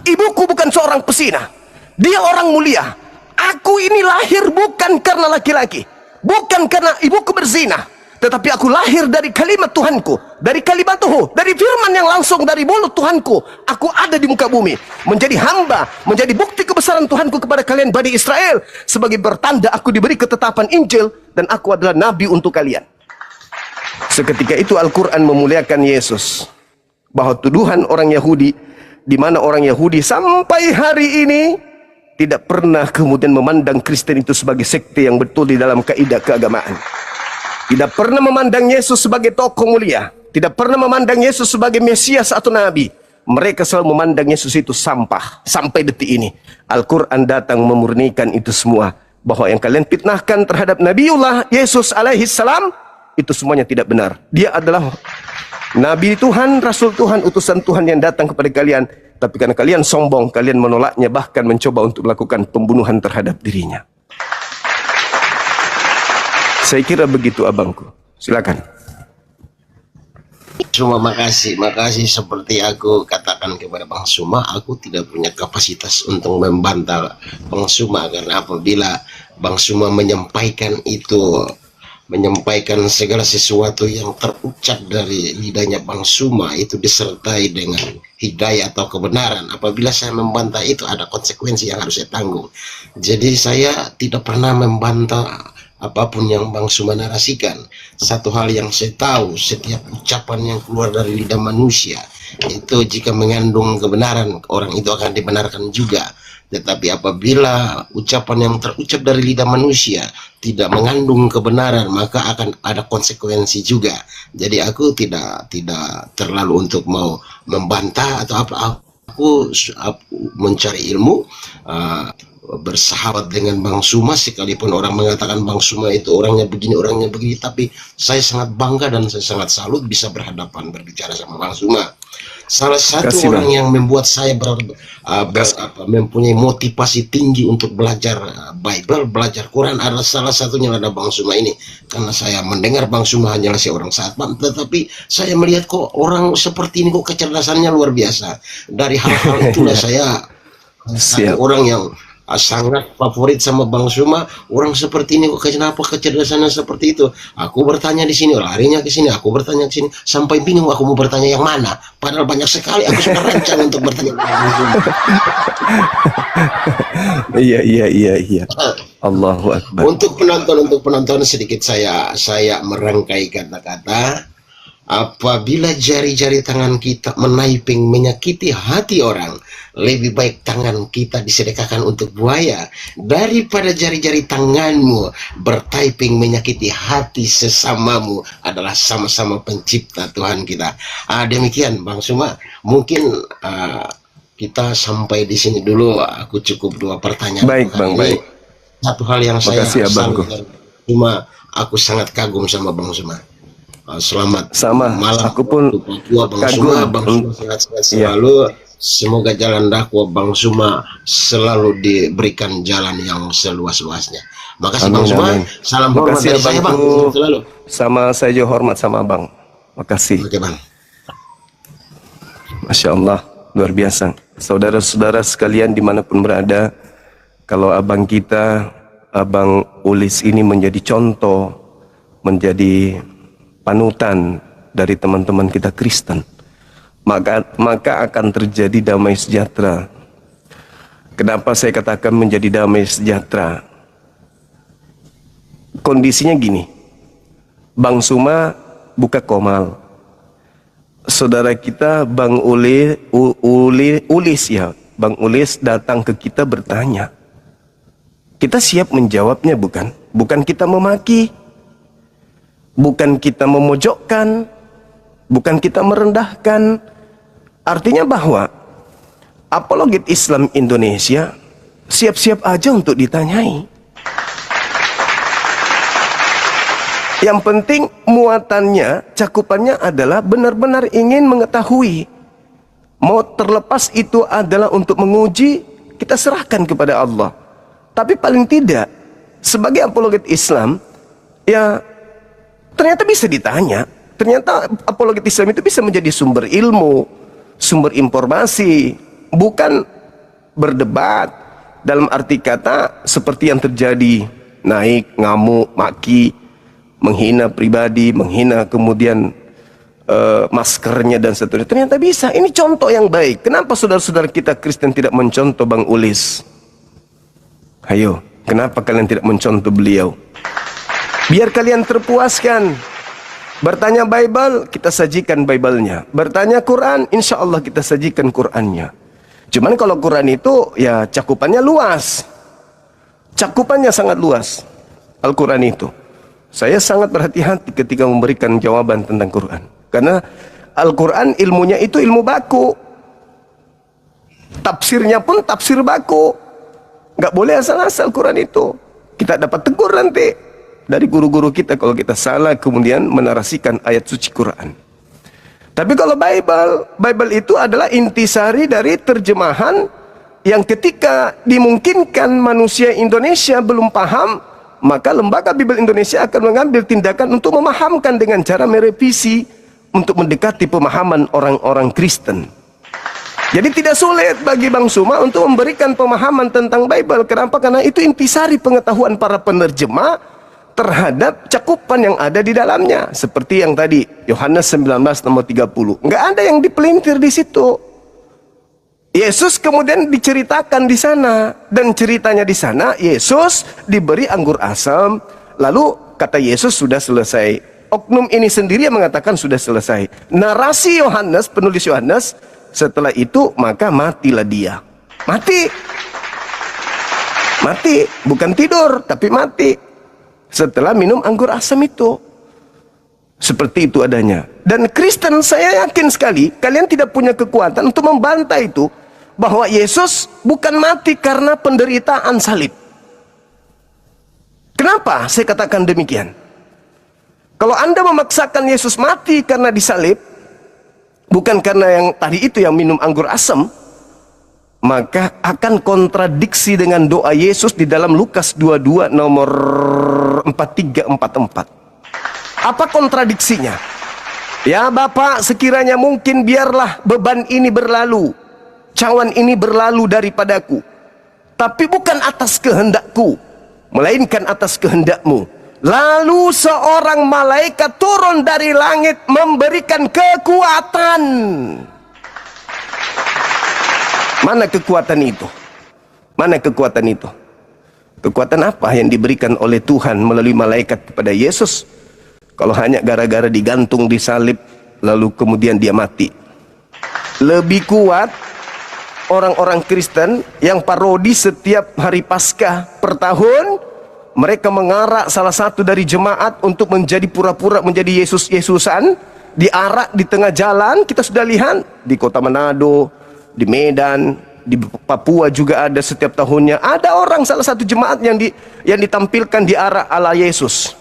ibuku bukan seorang pesina, dia orang mulia. Aku ini lahir bukan karena laki-laki, bukan karena ibuku berzina, tetapi aku lahir dari kalimat Tuhanku, dari kalimatuhu, dari firman yang langsung dari mulut Tuhanku. Aku ada di muka bumi menjadi hamba, menjadi bukti kebesaran Tuhanku kepada kalian Bani Israel, sebagai bertanda aku diberi ketetapan Injil dan aku adalah nabi untuk kalian. Seketika itu Al-Quran memuliakan Yesus. Bahwa tuduhan orang Yahudi, di mana orang Yahudi sampai hari ini tidak pernah kemudian memandang Kristen itu sebagai sekte yang betul di dalam kaidah keagamaan. Tidak pernah memandang Yesus sebagai tokoh mulia, tidak pernah memandang Yesus sebagai Mesias atau Nabi. Mereka selalu memandang Yesus itu sampah. Sampai detik ini Al-Quran datang memurnikan itu semua, bahwa yang kalian fitnahkan terhadap Nabiullah Yesus alaihi salam itu semuanya tidak benar. Dia adalah Nabi Tuhan, Rasul Tuhan, utusan Tuhan yang datang kepada kalian. Tapi karena kalian sombong, kalian menolaknya, bahkan mencoba untuk melakukan pembunuhan terhadap dirinya. Saya kira begitu abangku. Silakan. Cuma makasih seperti aku katakan kepada Bang Suma, aku tidak punya kapasitas untuk membantah Bang Suma, karena apabila Bang Suma menyampaikan itu, menyampaikan segala sesuatu yang terucap dari lidahnya Bang Suma itu disertai dengan hidayah atau kebenaran. Apabila saya membantah itu ada konsekuensi yang harus saya tanggung. Jadi saya tidak pernah membantah apapun yang Bang Suma narasikan. Satu hal yang saya tahu, setiap ucapan yang keluar dari lidah manusia itu jika mengandung kebenaran, orang itu akan dibenarkan juga. Tetapi apabila ucapan yang terucap dari lidah manusia tidak mengandung kebenaran, maka akan ada konsekuensi juga. Jadi aku tidak terlalu untuk mau membantah atau apa. Aku mencari ilmu, bersahabat dengan Bang Suma, sekalipun orang mengatakan Bang Suma itu orangnya begini, tapi saya sangat bangga dan saya sangat salut bisa berhadapan berbicara sama Bang Suma. Salah satu orang yang membuat saya mempunyai motivasi tinggi untuk belajar Bible, belajar Quran adalah salah satunya adalah Bang Suma ini. Karena saya mendengar Bang Suma hanyalah seorang satpam, tetapi saya melihat kok orang seperti ini kok kecerdasannya luar biasa. Dari hal-hal itulah saya orang yang sangat favorit sama Bang Suma. Orang seperti ini kok kenapa kecerdasannya seperti itu? Aku bertanya di sini, larinya ke sini, aku bertanya ke sini, sampai bingung aku mau bertanya yang mana. Padahal banyak sekali aku sudah rancang untuk bertanya ke Bang Suma. Iya. Allahu Akbar. Untuk penonton sedikit saya merangkai kata-kata. Apabila jari-jari tangan kita menaiping menyakiti hati orang, lebih baik tangan kita disedekahkan untuk buaya daripada jari-jari tanganmu bertaiping menyakiti hati sesamamu. Adalah sama-sama pencipta Tuhan kita. Demikian Bang Suma, mungkin kita sampai di sini dulu. Aku cukup 2 pertanyaan. Baik Bang, baik. Satu hal yang saya abangku. Cuma aku sangat kagum sama Bang Suma. Selamat malam. Aku pun Bang Suma, Bang Suma sehat-sehat selalu. Semoga jalan dakwah Bang Suma selalu diberikan jalan yang seluas-luasnya. Makasih Bang Suma. Salam hormat dari saya Bang. Selalu. Sama saya juga hormat sama Abang. Makasih. Oke Bang. Masya Allah, luar biasa. Saudara-saudara sekalian dimanapun berada, kalau abang kita, Abang Ulis ini menjadi contoh, menjadi panutan dari teman-teman kita Kristen, maka akan terjadi damai sejahtera. Kenapa saya katakan menjadi damai sejahtera? Kondisinya gini, Bang Suma buka komal, saudara kita Bang Ulis ya, Bang Ulis datang ke kita bertanya. Kita siap menjawabnya, bukan? Bukan kita memaki, bukan kita memojokkan, bukan kita merendahkan. Artinya bahwa apologet Islam Indonesia siap-siap aja untuk ditanyai. Yang penting muatannya, cakupannya adalah benar-benar ingin mengetahui. Mau terlepas itu adalah untuk menguji, kita serahkan kepada Allah. Tapi paling tidak, sebagai apologet Islam, ya ternyata bisa ditanya. Ternyata apologet Islam itu bisa menjadi sumber ilmu, sumber informasi, bukan berdebat dalam arti kata seperti yang terjadi, naik, ngamuk, maki, menghina pribadi, menghina kemudian maskernya dan seterusnya. Ternyata bisa. Ini contoh yang baik. Kenapa saudara-saudara kita Kristen tidak mencontoh Bang Ulis? Ayo, kenapa kalian tidak mencontoh beliau? Biar kalian terpuaskan. Bertanya Bible, kita sajikan Bible-nya. Bertanya Quran, insya Allah kita sajikan Qurannya. Cuman kalau Quran itu ya cakupannya luas. Cakupannya sangat luas. Al-Quran itu. Saya sangat berhati-hati ketika memberikan jawaban tentang Quran. Karena Al-Quran ilmunya itu ilmu baku. Tafsirnya pun tafsir baku. Nggak boleh asal-asal Quran itu. Kita dapat tegur nanti dari guru-guru kita kalau kita salah kemudian menarasikan ayat suci Quran. Tapi kalau Bible itu adalah intisari dari terjemahan yang ketika dimungkinkan manusia Indonesia belum paham, maka Lembaga Bible Indonesia akan mengambil tindakan untuk memahamkan dengan cara merevisi untuk mendekati pemahaman orang-orang Kristen. Jadi tidak sulit bagi Bang Suma untuk memberikan pemahaman tentang Bible. Kenapa? Karena itu intisari pengetahuan para penerjemah terhadap cakupan yang ada di dalamnya. Seperti yang tadi, Yohanes 19 nomor 30. Nggak ada yang dipelintir di situ. Yesus kemudian diceritakan di sana. Dan ceritanya di sana, Yesus diberi anggur asam. Lalu kata Yesus sudah selesai. Oknum ini sendiri yang mengatakan sudah selesai. Narasi Yohanes, penulis Yohanes, setelah itu maka matilah dia. Mati. Mati. Bukan tidur, tapi mati. Setelah minum anggur asam itu. Seperti itu adanya. Dan Kristen saya yakin sekali, kalian tidak punya kekuatan untuk membantah itu. Bahwa Yesus bukan mati karena penderitaan salib. Kenapa saya katakan demikian? Kalau Anda memaksakan Yesus mati karena disalib, bukan karena yang tadi itu yang minum anggur asam, maka akan kontradiksi dengan doa Yesus di dalam Lukas 22 nomor 4344. Apa kontradiksinya? Ya Bapak, sekiranya mungkin biarlah beban ini berlalu, cawan ini berlalu daripadaku, tapi bukan atas kehendakku, melainkan atas kehendakmu. Lalu seorang malaikat turun dari langit memberikan kekuatan. Mana kekuatan itu? Mana kekuatan itu? Kekuatan apa yang diberikan oleh Tuhan melalui malaikat kepada Yesus? Kalau hanya gara-gara digantung di salib lalu kemudian dia mati. Lebih kuat orang-orang Kristen yang parodi setiap hari Paskah per tahun. Mereka mengarak salah satu dari jemaat untuk menjadi pura-pura menjadi Yesus-Yesusan, diarak di tengah jalan. Kita sudah lihat di kota Manado, di Medan, di Papua juga ada setiap tahunnya. Ada orang salah satu jemaat yang ditampilkan diarak ala Yesus.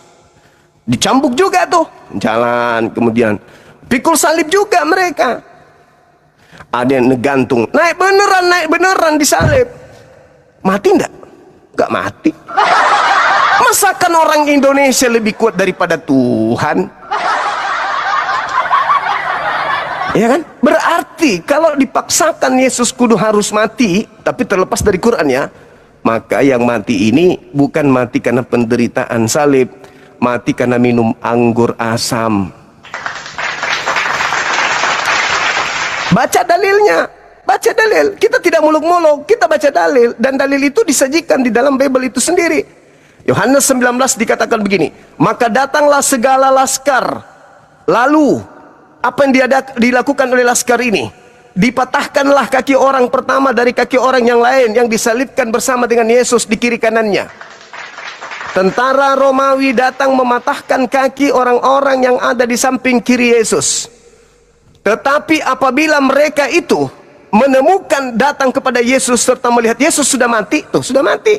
Dicambuk juga tuh, jalan kemudian pikul salib juga mereka. Ada yang ngegantung, naik beneran disalib. Mati enggak? Enggak mati. Masakan orang Indonesia lebih kuat daripada Tuhan? Ya kan? Berarti kalau dipaksakan Yesus kudu harus mati, tapi terlepas dari Quran ya, maka yang mati ini bukan mati karena penderitaan salib, mati karena minum anggur asam. Baca dalilnya, baca dalil. Kita tidak muluk-muluk, kita baca dalil, dan dalil itu disajikan di dalam Bible itu sendiri. Yohanes 19 dikatakan begini, maka datanglah segala laskar. Lalu apa yang dilakukan oleh laskar ini? Dipatahkanlah kaki orang pertama dari kaki orang yang lain yang disalibkan bersama dengan Yesus di kiri kanannya. Tentara Romawi datang mematahkan kaki orang-orang yang ada di samping kiri Yesus. Tetapi apabila mereka itu menemukan, datang kepada Yesus serta melihat Yesus sudah mati, tuh sudah mati.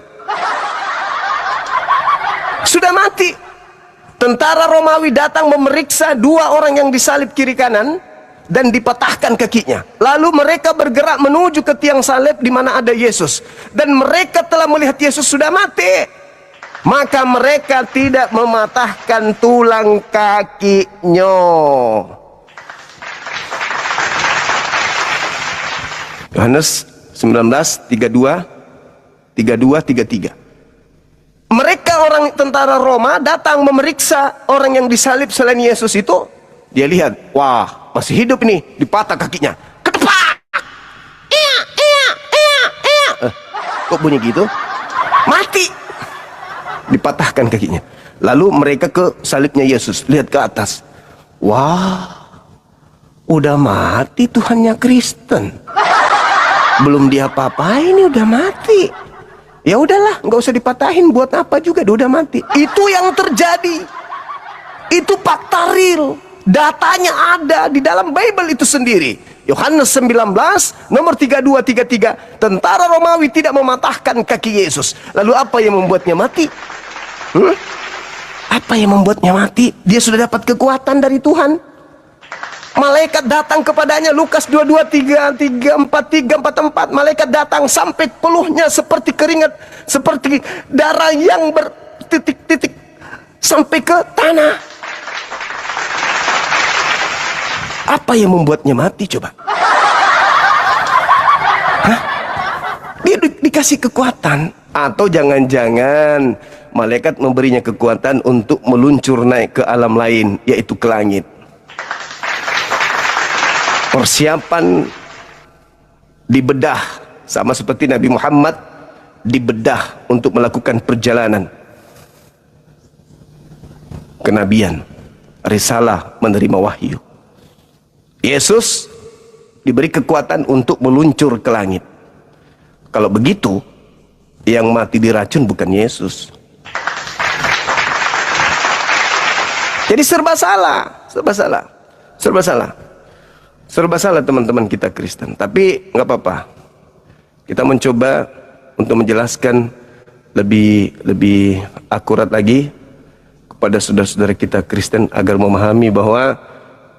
Sudah mati. Tentara Romawi datang memeriksa dua orang yang disalib kiri kanan dan dipatahkan kakinya. Lalu mereka bergerak menuju ke tiang salib di mana ada Yesus, dan mereka telah melihat Yesus sudah mati. Maka mereka tidak mematahkan tulang kakinya. Yohanes 19, 32, 33. Mereka orang tentara Roma datang memeriksa orang yang disalib selain Yesus itu. Dia lihat, wah masih hidup ini, dipatah kakinya. Ketepak! Kok bunyi gitu? Mati! Dipatahkan kakinya. Lalu mereka ke salibnya Yesus, lihat ke atas. Wah, udah mati Tuhannya Kristen. Belum diapa-apain, ini udah mati. Ya udahlah, nggak usah dipatahin, buat apa juga, dia udah mati. Itu yang terjadi. Itu fakta real. Datanya ada di dalam Bible itu sendiri. Yohanes 19 nomor 32, 33. Tentara Romawi tidak mematahkan kaki Yesus. Lalu apa yang membuatnya mati? Apa yang membuatnya mati? Dia sudah dapat kekuatan dari Tuhan. Malaikat datang kepadanya, Lukas 22:3-4. Malaikat datang sampai peluhnya seperti keringat, seperti darah yang bertitik-titik sampai ke tanah. Apa yang membuatnya mati coba? Hah? Dia dikasih kekuatan, atau jangan-jangan malaikat memberinya kekuatan untuk meluncur naik ke alam lain, yaitu ke langit. Persiapan dibedah, sama seperti Nabi Muhammad dibedah untuk melakukan perjalanan kenabian, risalah, menerima wahyu. Yesus diberi kekuatan untuk meluncur ke langit. Kalau begitu, yang mati diracun bukan Yesus. Jadi serba salah, serba salah, serba salah. Serba salah teman-teman kita Kristen. Tapi nggak apa-apa. Kita mencoba untuk menjelaskan lebih akurat lagi kepada saudara-saudara kita Kristen agar memahami bahwa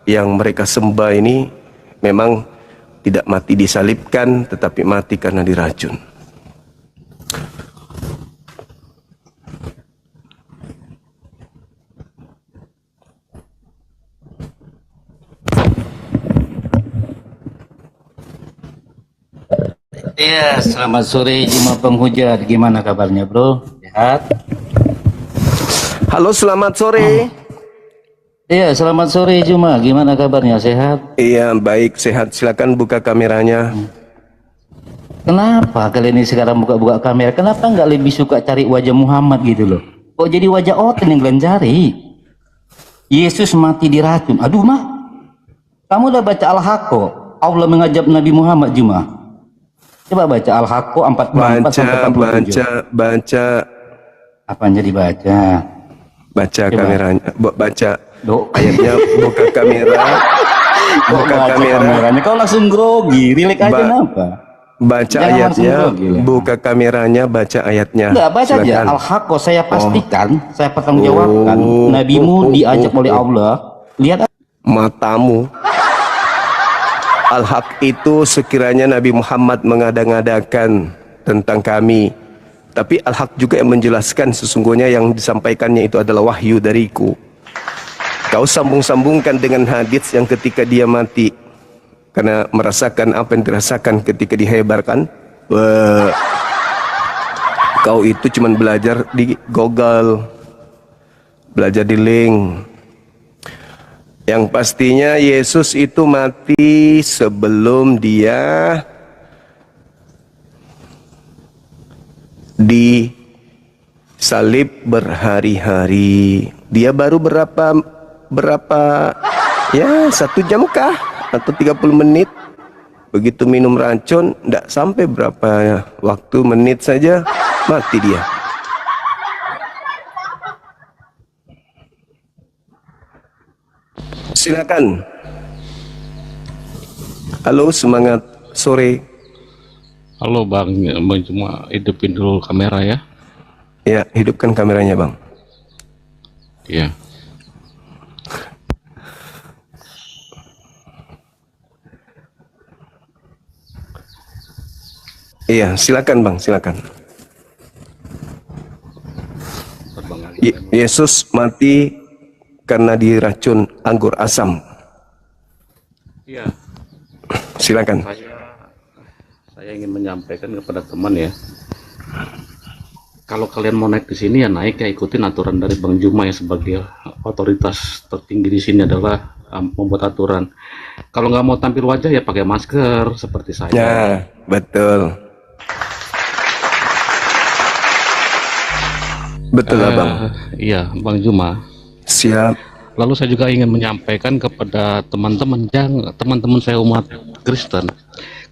yang mereka sembah ini memang tidak mati disalibkan, tetapi mati karena diracun. Iya, selamat sore Juma Penghujat. Gimana kabarnya, Bro? Sehat? Halo, selamat sore. Iya, selamat sore Juma. Gimana kabarnya? Sehat? Iya, baik, sehat. Silakan buka kameranya. Kenapa kalian ini sekarang buka-buka kamera? Kenapa nggak lebih suka cari wajah Muhammad gitu loh? Kok jadi wajah Oten yang kalian cari? Yesus mati diracun. Aduh, mah. Kamu udah baca Al-Haqqo? Allah mengajab Nabi Muhammad, Juma. Coba baca Al-Haqqo 44 sampai 47. Baca. Apa yang jadi baca? Baca Coba. kameranya, baca Dok. ayatnya, buka kamera, buka Baca kamera, kameranya. Kau langsung grogi, relax aja kenapa? baca Jangan langsung ayatnya, grogi lah. buka kameranya, baca ayatnya. Enggak, baca aja Silakan. Al-Haqqo. Saya pastikan, saya pertanggungjawabkan, nabimu diajak oleh Allah. Lihat Matamu. Al-Haq itu sekiranya Nabi Muhammad mengada-ngadakan tentang kami, tapi Al-Haq juga yang menjelaskan sesungguhnya yang disampaikannya itu adalah wahyu dariku. Kau sambung-sambungkan dengan hadits yang ketika dia mati karena merasakan apa yang dirasakan ketika dihebarkan. Kau itu cuma belajar di Google, belajar di link. Yang pastinya Yesus itu mati sebelum dia disalib berhari-hari. Dia baru berapa ya 1 jam kah atau 30 menit. Begitu minum racun, tidak sampai berapa waktu menit saja mati dia. Silakan. Halo, semangat sore. Halo Bang, cuma hidupin dulu kamera ya. Ya, hidupkan kameranya, Bang. Iya. Iya, silakan, Bang, silakan. Yesus mati karena diracun anggur asam. Iya. Silakan. Saya ingin menyampaikan kepada teman ya. Kalau kalian mau naik di sini ya naik ya, ikutin aturan dari Bang Juma ya, sebagai otoritas tertinggi di sini adalah membuat aturan. Kalau nggak mau tampil wajah ya pakai masker seperti saya. Ya, betul. Betul, Abang. Iya, Bang Juma. Siap. Lalu saya juga ingin menyampaikan kepada teman-teman saya umat Kristen,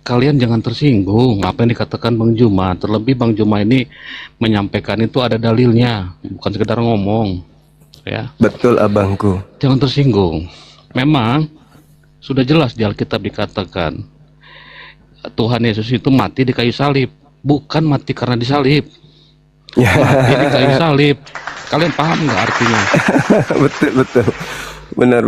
kalian jangan tersinggung apa yang dikatakan Bang Juma. Terlebih Bang Juma ini menyampaikan itu ada dalilnya, bukan sekedar ngomong. Ya. Betul, Abangku. Jangan tersinggung. Memang sudah jelas di Alkitab dikatakan Tuhan Yesus itu mati di kayu salib, bukan mati karena disalib. Mati di kayu salib. Kalian paham nggak artinya? Betul. Benar.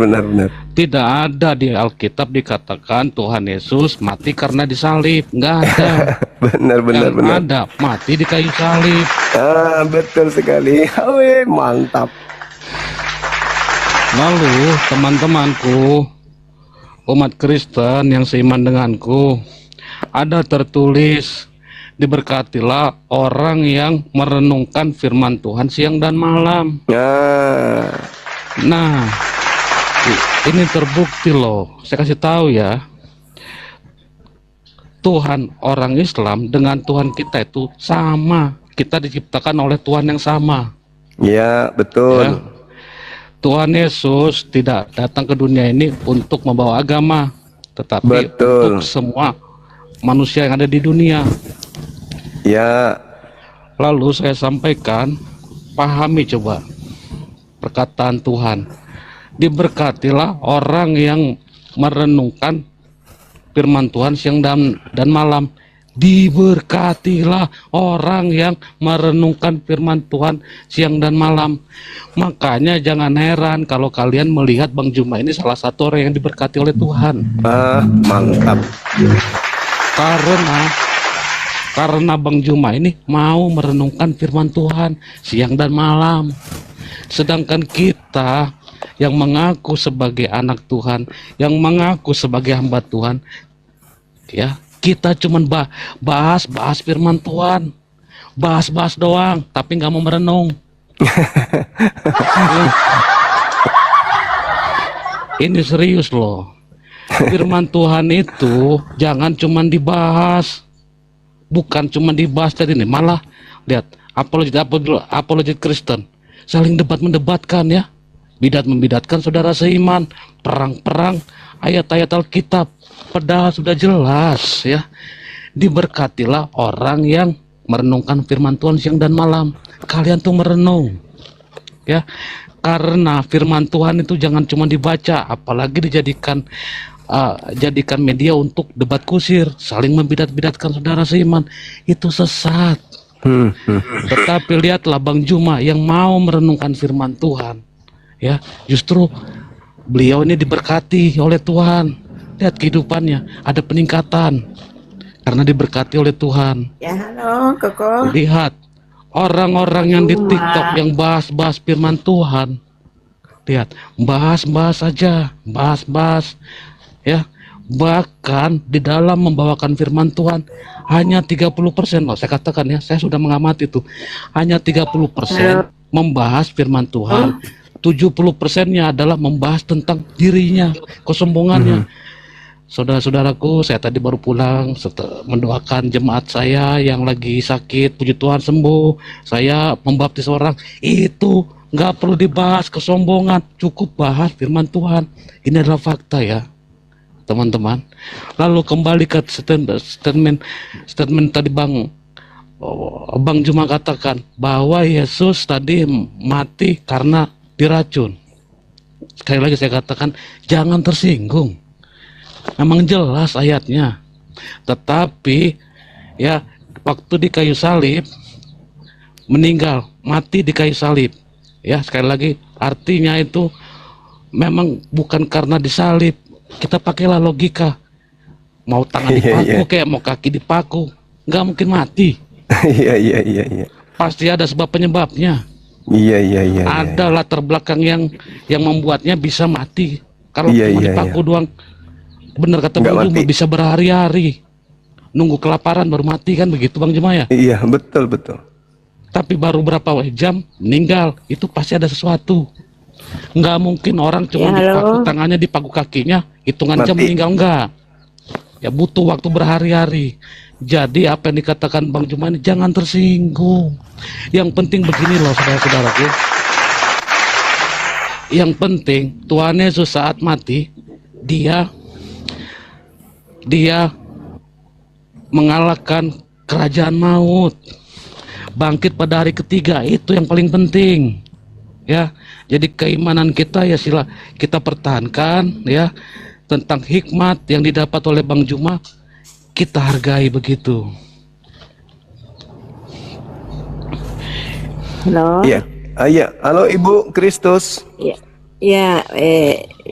Tidak ada di Alkitab dikatakan Tuhan Yesus mati karena disalib. Nggak ada. benar. Ada mati di kayu salib. Ah, betul sekali. Awe, mantap. Lalu teman-temanku umat Kristen yang seiman denganku, ada tertulis, diberkatilah orang yang merenungkan firman Tuhan siang dan malam. Nah, ini terbukti loh. Saya kasih tahu ya, Tuhan orang Islam dengan Tuhan kita itu sama. Kita diciptakan oleh Tuhan yang sama. Ya, betul. Ya. Tuhan Yesus tidak datang ke dunia ini untuk membawa agama, tetapi betul. untuk semua manusia yang ada di dunia. Ya. Lalu saya sampaikan, pahami coba perkataan Tuhan. Diberkatilah orang yang merenungkan firman Tuhan siang dan malam. Diberkatilah orang yang merenungkan firman Tuhan siang dan malam. Makanya jangan heran kalau kalian melihat Bang Juma ini salah satu orang yang diberkati oleh Tuhan. Mantap. Karena Bang Juma ini mau merenungkan firman Tuhan siang dan malam. Sedangkan kita yang mengaku sebagai anak Tuhan, yang mengaku sebagai hamba Tuhan, ya, kita cuman bahas firman Tuhan, bahas doang, tapi nggak mau merenung. Ini serius loh. Firman Tuhan itu jangan cuman dibahas, bukan cuman dibahas tadi nih, malah lihat apologet Kristen saling mendebatkan ya, bidat membidatkan saudara seiman, perang ayat-ayat Alkitab. Padahal sudah jelas ya, diberkatilah orang yang merenungkan firman Tuhan siang dan malam. Kalian tuh merenung ya, karena firman Tuhan itu jangan cuma dibaca, apalagi dijadikan jadikan media untuk debat kusir, saling membidat-bidatkan saudara seiman. Itu sesat. Tetapi lihatlah Bang Juma yang mau merenungkan firman Tuhan ya, justru beliau ini diberkati oleh Tuhan. Lihat kehidupannya, ada peningkatan karena diberkati oleh Tuhan. Ya, halo, Koko. Lihat orang-orang yang di TikTok yang bahas firman Tuhan. Lihat, bahas saja, bahas ya. Bahkan di dalam membawakan firman Tuhan hanya 30% loh. Saya katakan ya, saya sudah mengamati itu. Hanya 30% membahas firman Tuhan. 70%-nya adalah membahas tentang dirinya, kesombongannya. Saudara-saudaraku, saya tadi baru pulang mendoakan jemaat saya yang lagi sakit, puji Tuhan sembuh. Saya membaptis orang, itu nggak perlu dibahas kesombongan, cukup bahas firman Tuhan. Ini adalah fakta ya, teman-teman. Lalu kembali ke statement tadi Bang Juma katakan bahwa Yesus tadi mati karena diracun. Sekali lagi saya katakan, jangan tersinggung. Memang jelas ayatnya, tetapi ya waktu di kayu salib meninggal, mati di kayu salib. Ya sekali lagi artinya itu memang bukan karena disalib. Kita pakailah logika, mau tangan dipaku kayak mau kaki dipaku, nggak mungkin mati. Iya. Pasti ada sebab penyebabnya. Iya. Ada latar belakang yang membuatnya bisa mati. Kalau cuma dipaku doang, benar kata Bang Juma, bisa berhari-hari nunggu kelaparan baru mati, kan begitu Bang Juma ya? Iya, betul. Tapi baru berapa jam meninggal, itu pasti ada sesuatu. Nggak mungkin orang cuma dipaku tangannya, dipaku kakinya, hitungan jam meninggal, enggak. Ya butuh waktu berhari-hari. Jadi apa yang dikatakan Bang Juma ini jangan tersinggung. Yang penting begini loh saudara-saudaraku. Yang penting Tuhan Yesus saat mati, dia mengalahkan kerajaan maut, bangkit pada hari ketiga. Itu yang paling penting ya. Jadi keimanan kita ya sila kita pertahankan ya. Tentang hikmat yang didapat oleh Bang Juma, kita hargai begitu. Halo. Iya. Halo Ibu Kristus. Ya,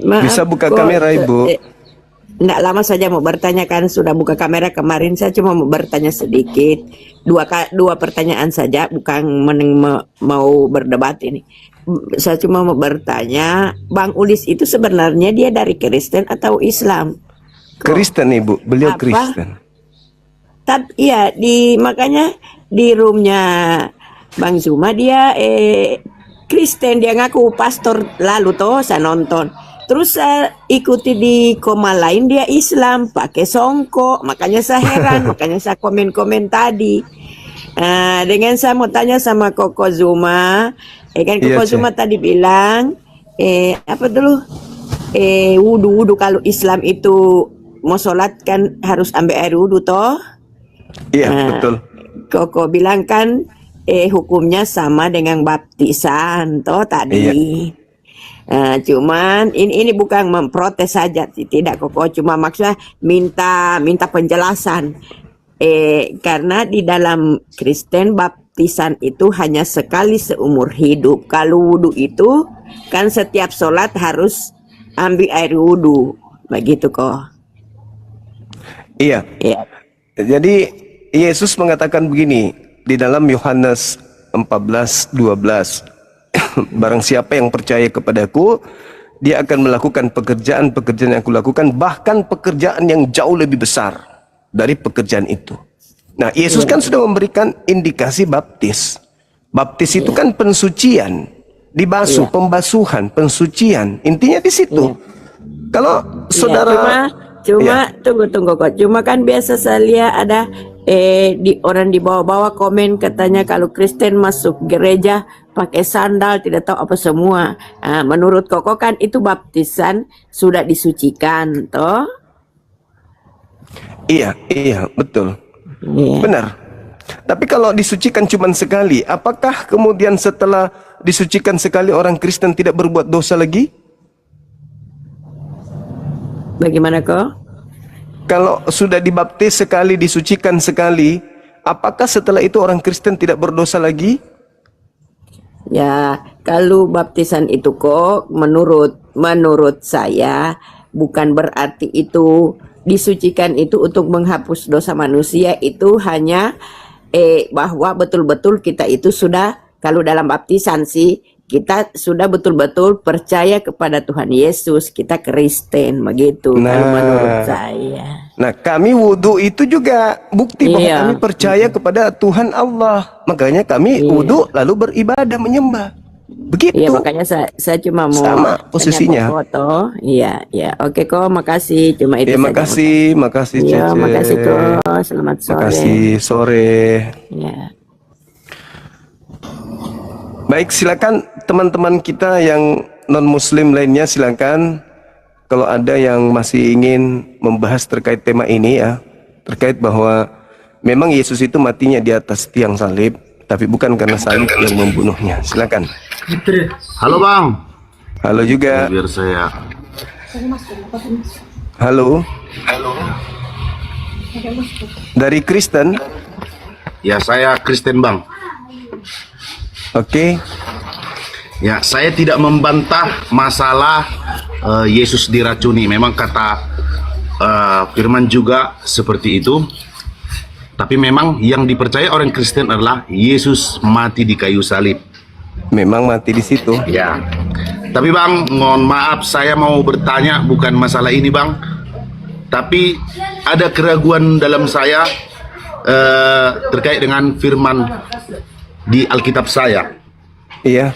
maaf. Bisa buka kamera Ibu. Nggak lama saja mau bertanya, kan sudah buka kamera kemarin. Saya cuma mau bertanya sedikit, dua pertanyaan saja, bukan mau berdebat ini. Saya cuma mau bertanya, Bang Ulis itu sebenarnya dia dari Kristen atau Islam? Kristen Ibu, beliau Kristen. Iya, makanya di roomnya Bang Zuma dia Kristen, dia ngaku pastor. Lalu toh saya nonton. Terus saya ikuti di koma lain dia Islam pakai songkok, makanya saya heran, makanya saya komen tadi. Dengan saya mau tanya sama Koko Zuma, kan Koko Zuma tadi bilang, apa dulu, wudu kalau Islam itu mau sholat kan harus ambil air wudu toh? Iya betul. Koko bilang kan, hukumnya sama dengan baptisan toh tadi. Iya. Cuman ini bukan memprotes saja, tidak Koko, cuma maksudnya minta penjelasan. Karena di dalam Kristen baptisan itu hanya sekali seumur hidup. Kalau wudu itu kan setiap sholat harus ambil air wudu, begitu kok. Iya. Jadi Yesus mengatakan begini di dalam Yohanes 14:12. Barang siapa yang percaya kepadaku, dia akan melakukan pekerjaan-pekerjaan yang aku lakukan, bahkan pekerjaan yang jauh lebih besar dari pekerjaan itu. Nah, Yesus kan sudah memberikan indikasi baptis. Baptis itu kan pensucian, dibasuh, pembasuhan, pensucian. Intinya di situ. Kalau saudara tunggu kok. Cuma kan biasa saya lihat ada orang di bawah-bawah komen katanya kalau Kristen masuk gereja pakai sandal, tidak tahu apa semua. Menurut Koko kan itu baptisan sudah disucikan toh? Iya, betul. Benar. Tapi kalau disucikan cuma sekali, apakah kemudian setelah disucikan sekali orang Kristen tidak berbuat dosa lagi? Bagaimana kok? Kalau sudah dibaptis sekali, disucikan sekali, apakah setelah itu orang Kristen tidak berdosa lagi? Ya, kalau baptisan itu kok menurut saya bukan berarti itu disucikan itu untuk menghapus dosa manusia. Itu hanya bahwa betul-betul kita itu sudah, kalau dalam baptisan sih kita sudah betul-betul percaya kepada Tuhan Yesus, kita Kristen begitu. Kalau menurut saya. Nah, kami wudhu itu juga bukti bahwa kami percaya kepada Tuhan Allah. Makanya kami wudhu lalu beribadah, menyembah. Begitu. Iya, makanya saya cuma mau Sama tanya posisinya. foto. Iya, ya. Oke kok, makasih. Cuma itu Ya, saja. makasih Iya, Cece. makasih kok. Selamat sore. Makasih sore. Ya. Baik, silakan teman-teman kita yang non muslim lainnya, silakan kalau ada yang masih ingin membahas terkait tema ini ya, terkait bahwa memang Yesus itu matinya di atas tiang salib, tapi bukan karena salib yang membunuhnya. Silakan. Halo Bang, Halo juga. biar saya. Halo. Dari Kristen. Ya saya Kristen Bang. Oke. Ya saya tidak membantah masalah Yesus diracuni. Memang kata Firman juga seperti itu. Tapi memang yang dipercaya orang Kristen adalah Yesus mati di kayu salib. Memang mati di situ. Ya. Tapi Bang, mohon maaf saya mau bertanya bukan masalah ini Bang. Tapi ada keraguan dalam saya terkait dengan firman di Alkitab saya. Iya.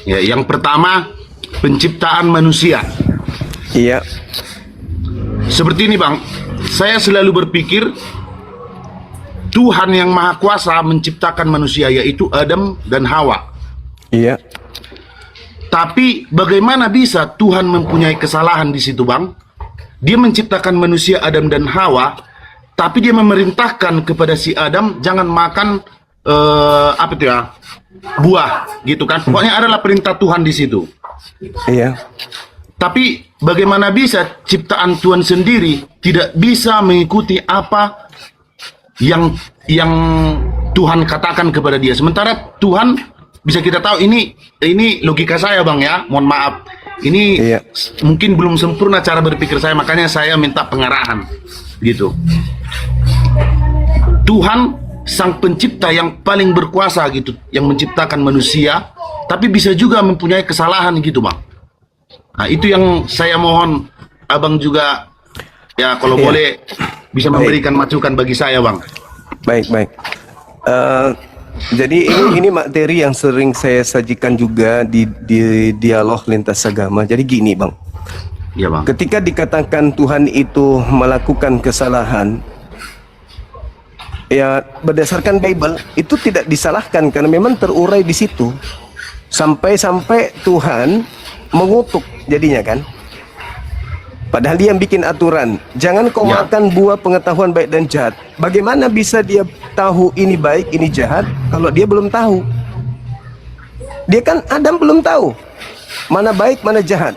Ya, yang pertama penciptaan manusia. Iya. Seperti ini Bang, saya selalu berpikir Tuhan yang Maha Kuasa menciptakan manusia yaitu Adam dan Hawa. Iya. Tapi bagaimana bisa Tuhan mempunyai kesalahan di situ Bang? Dia menciptakan manusia Adam dan Hawa, tapi dia memerintahkan kepada si Adam jangan makan apa itu ya, buah gitu kan? Pokoknya adalah perintah Tuhan di situ. Iya. Tapi bagaimana bisa ciptaan Tuhan sendiri tidak bisa mengikuti apa yang Tuhan katakan kepada dia? Sementara Tuhan bisa kita tahu ini logika saya Bang ya, mohon maaf. Ini Iya. mungkin belum sempurna cara berpikir saya, makanya saya minta pengarahan gitu. Tuhan sang pencipta yang paling berkuasa gitu, yang menciptakan manusia, tapi bisa juga mempunyai kesalahan gitu Bang. Nah itu yang saya mohon Abang juga ya kalau Iya. boleh bisa memberikan masukan bagi saya Bang. Baik. Jadi ini materi yang sering saya sajikan juga di dialog lintas agama. Jadi gini Bang, Iya Bang. ketika dikatakan Tuhan itu melakukan kesalahan, ya berdasarkan Bible itu tidak disalahkan karena memang terurai di situ. Sampai-sampai Tuhan mengutuk jadinya kan. Padahal dia yang bikin aturan, jangan kau Ya. makan buah pengetahuan baik dan jahat. Bagaimana bisa dia tahu ini baik, ini jahat kalau dia belum tahu? Dia kan Adam belum tahu mana baik, mana jahat.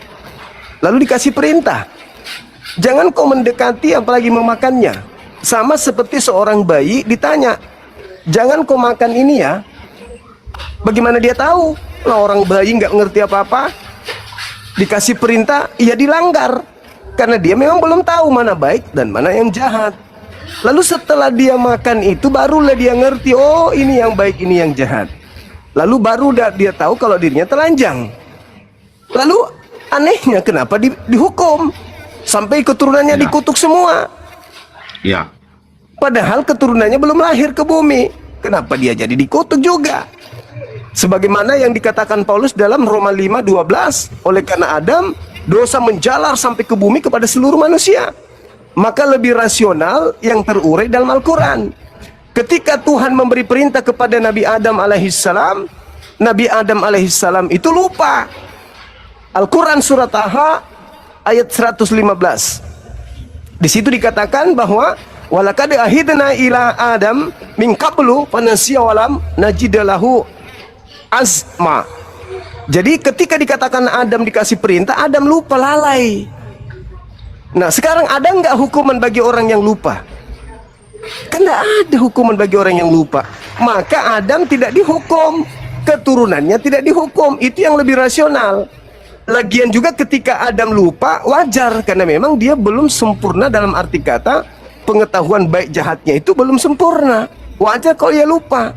Lalu dikasih perintah, jangan kau mendekati apalagi memakannya. Sama seperti seorang bayi ditanya, jangan kau makan ini ya. Bagaimana dia tahu? Lah orang bayi nggak ngerti apa-apa. Dikasih perintah, ia dilanggar. Karena dia memang belum tahu mana baik dan mana yang jahat. Lalu setelah dia makan itu barulah dia ngerti, oh ini yang baik, ini yang jahat. Lalu baru dia tahu kalau dirinya telanjang. Lalu anehnya kenapa dihukum? Sampai keturunannya dikutuk semua. Ya. Padahal keturunannya belum lahir ke bumi. Kenapa dia jadi dikutuk juga? Sebagaimana yang dikatakan Paulus dalam Roma 5:12, oleh karena Adam dosa menjalar sampai ke bumi kepada seluruh manusia. Maka lebih rasional yang terurai dalam Al-Quran. Ketika Tuhan memberi perintah kepada Nabi Adam alaihissalam, Nabi Adam alaihissalam itu lupa. Al-Quran surat Taha ayat 115. Di situ dikatakan bahwa walaqad ahidna ila Adam min qablu fanasiya walam najidalahu azma. Jadi ketika dikatakan Adam dikasih perintah, Adam lupa, lalai. Nah sekarang ada nggak hukuman bagi orang yang lupa? Kan nggak ada hukuman bagi orang yang lupa. Maka Adam tidak dihukum, keturunannya tidak dihukum. Itu yang lebih rasional. Lagian juga ketika Adam lupa, wajar. Karena memang dia belum sempurna, dalam arti kata pengetahuan baik jahatnya itu belum sempurna. Wajar kalau dia lupa.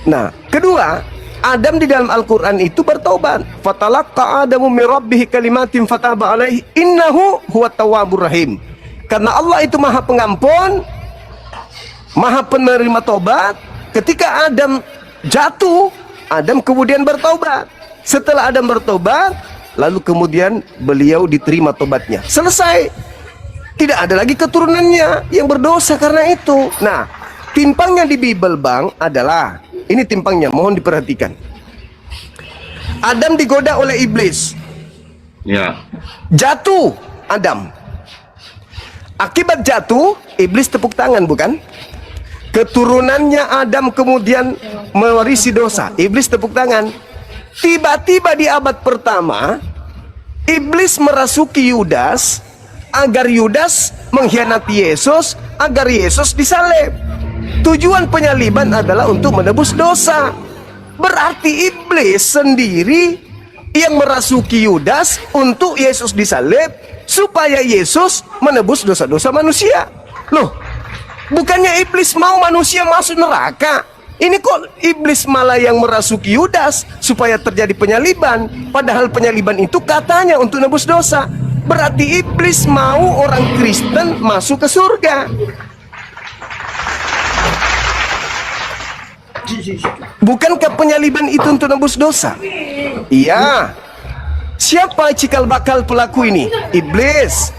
Nah kedua, Adam di dalam Al-Quran itu bertobat. Fatalaqqa Adamu min rabbih kalimatin fataba alaihi innahu huwat tawwabur rahim. Karena Allah itu Maha Pengampun, Maha Penerima tobat. Ketika Adam jatuh, Adam kemudian bertobat. Setelah Adam bertobat, lalu kemudian beliau diterima tobatnya. Selesai. Tidak ada lagi keturunannya yang berdosa karena itu. Nah, timpangnya di Bible, Bang, adalah ini timpangnya, mohon diperhatikan. Adam digoda oleh iblis. Ya. Jatuh Adam. Akibat jatuh, iblis tepuk tangan, bukan? Keturunannya Adam kemudian mewarisi dosa. Iblis tepuk tangan. Tiba-tiba di abad pertama, iblis merasuki Yudas agar Yudas mengkhianati Yesus, agar Yesus disalib. Tujuan penyaliban adalah untuk menebus dosa. Berarti iblis sendiri yang merasuki Yudas untuk Yesus disalib supaya Yesus menebus dosa-dosa manusia. Loh, bukannya iblis mau manusia masuk neraka? Ini kok iblis malah yang merasuki Yudas supaya terjadi penyaliban, padahal penyaliban itu katanya untuk nebus dosa. Berarti iblis mau orang Kristen masuk ke surga. Bukankah penyaliban itu untuk nebus dosa? Iya. Siapa cikal bakal pelaku ini? Iblis.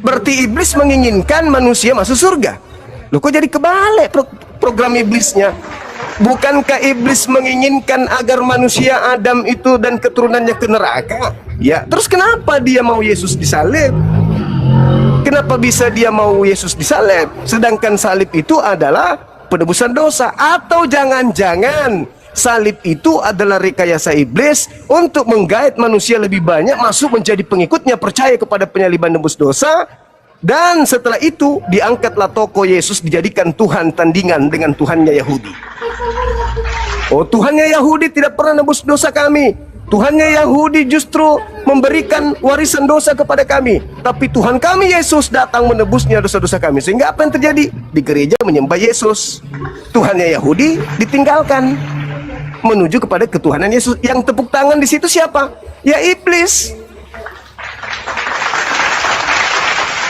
Berarti iblis menginginkan manusia masuk surga. Loh, kok jadi kebalik program iblisnya? Bukankah iblis menginginkan agar manusia Adam itu dan keturunannya ke neraka? Ya, terus kenapa dia mau Yesus disalib? Kenapa bisa dia mau Yesus disalib? Sedangkan salib itu adalah penebusan dosa. Atau jangan-jangan salib itu adalah rekayasa iblis untuk menggait manusia lebih banyak masuk menjadi pengikutnya, percaya kepada penyaliban nebus dosa. Dan setelah itu diangkatlah tokoh Yesus dijadikan Tuhan tandingan dengan Tuhannya Yahudi. Oh, Tuhannya Yahudi tidak pernah nebus dosa kami. Tuhannya Yahudi justru memberikan warisan dosa kepada kami. Tapi Tuhan kami Yesus datang menebusnya dosa-dosa kami. Sehingga apa yang terjadi? Di gereja menyembah Yesus. Tuhannya Yahudi ditinggalkan menuju kepada ketuhanan Yesus. Yang tepuk tangan di situ siapa? Ya iblis.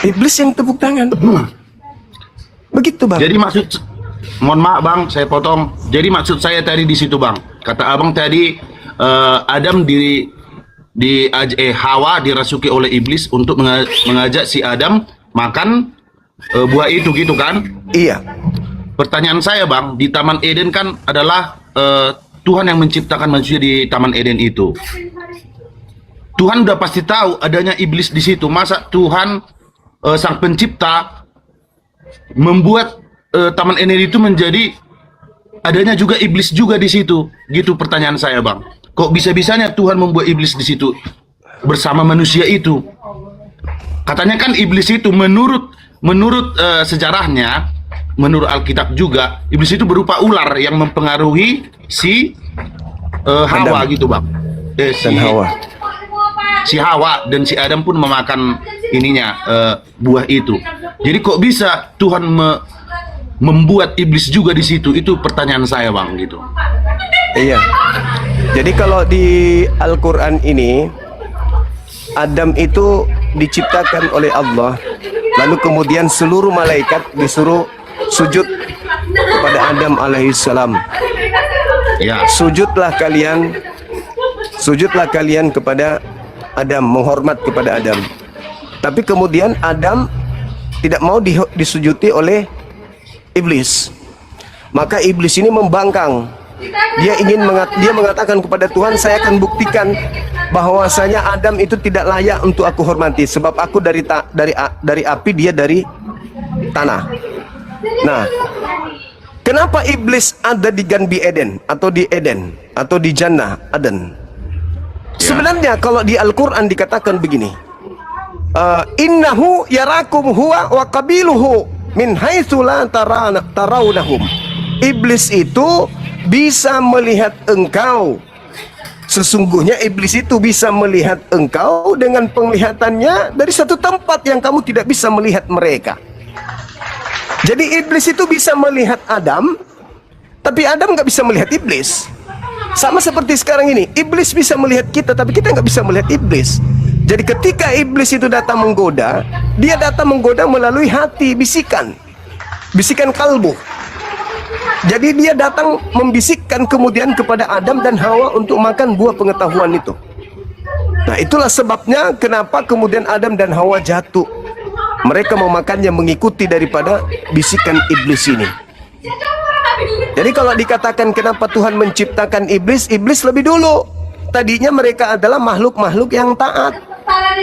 Iblis yang tepuk tangan. Begitu, Bang. Jadi maksud, mohon maaf Bang, saya potong. Jadi maksud saya tadi di situ, Bang. Kata Abang tadi, Adam Hawa dirasuki oleh iblis untuk mengajak si Adam makan buah itu, gitu kan? Iya. Pertanyaan saya, Bang, di Taman Eden kan adalah Tuhan yang menciptakan manusia di Taman Eden itu. Tuhan udah pasti tahu adanya iblis di situ. Masa Tuhan Sang Pencipta membuat Taman Eden itu menjadi adanya juga iblis juga di situ? Gitu pertanyaan saya, Bang. Kok bisa-bisanya Tuhan membuat iblis di situ bersama manusia itu? Katanya kan iblis itu menurut sejarahnya, menurut Alkitab juga, iblis itu berupa ular yang mempengaruhi si Hawa, gitu, Bang. Dan Hawa. Si Hawa dan si Adam pun memakan ininya, buah itu. Jadi kok bisa Tuhan membuat iblis juga di situ? Itu pertanyaan saya, Bang, gitu. Iya. Jadi kalau di Al-Quran ini, Adam itu diciptakan oleh Allah, lalu kemudian seluruh malaikat disuruh sujud kepada Adam alaihissalam. Ya. Sujudlah kalian kepada Adam, menghormat kepada Adam. Tapi kemudian Adam tidak mau disujuti oleh iblis. Maka iblis ini membangkang. Dia mengatakan kepada Tuhan, saya akan buktikan bahwasanya Adam itu tidak layak untuk aku hormati, sebab aku dari api, dia dari tanah. Nah, kenapa iblis ada di Ganbi Eden atau di Eden atau di Jannah Aden? Sebenarnya kalau di Al-Quran dikatakan begini, innahu yarakum huwa wa qabiluhu min haitsu la tarawnahum. Iblis itu bisa melihat engkau. Sesungguhnya iblis itu bisa melihat engkau dengan penglihatannya dari satu tempat yang kamu tidak bisa melihat mereka. Jadi iblis itu bisa melihat Adam, tapi Adam nggak bisa melihat iblis. Sama seperti sekarang ini, iblis bisa melihat kita, tapi kita nggak bisa melihat iblis. Jadi ketika iblis itu datang menggoda, dia datang menggoda melalui hati, bisikan kalbu. Jadi dia datang membisikkan kemudian kepada Adam dan Hawa untuk makan buah pengetahuan itu. Nah, itulah sebabnya kenapa kemudian Adam dan Hawa jatuh. Mereka memakannya mengikuti daripada bisikan iblis ini. Jadi kalau dikatakan kenapa Tuhan menciptakan iblis, iblis lebih dulu. Tadinya mereka adalah makhluk-makhluk yang taat.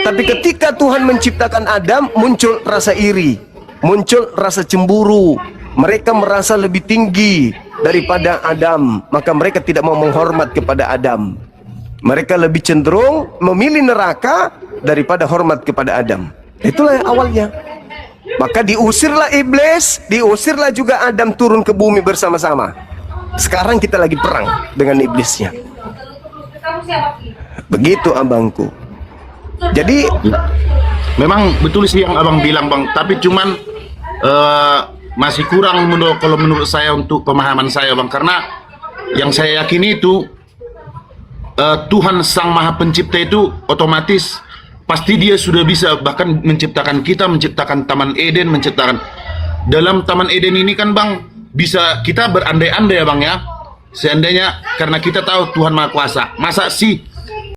Tapi ketika Tuhan menciptakan Adam, muncul rasa iri, muncul rasa cemburu. Mereka merasa lebih tinggi daripada Adam, maka mereka tidak mau menghormat kepada Adam. Mereka lebih cenderung memilih neraka daripada hormat kepada Adam. Itulah yang awalnya. Maka diusirlah iblis, diusirlah juga Adam turun ke bumi bersama-sama. Sekarang kita lagi perang dengan iblisnya. Begitu abangku. Jadi memang betul sih yang abang bilang bang, tapi cuman masih kurang kalau menurut saya untuk pemahaman saya bang, karena yang saya yakini itu Tuhan Sang Maha Pencipta itu otomatis pasti dia sudah bisa bahkan menciptakan kita, menciptakan Taman Eden, menciptakan dalam Taman Eden ini kan bang, bisa kita berandai-andai ya bang ya, seandainya karena kita tahu Tuhan Maha Kuasa, masa sih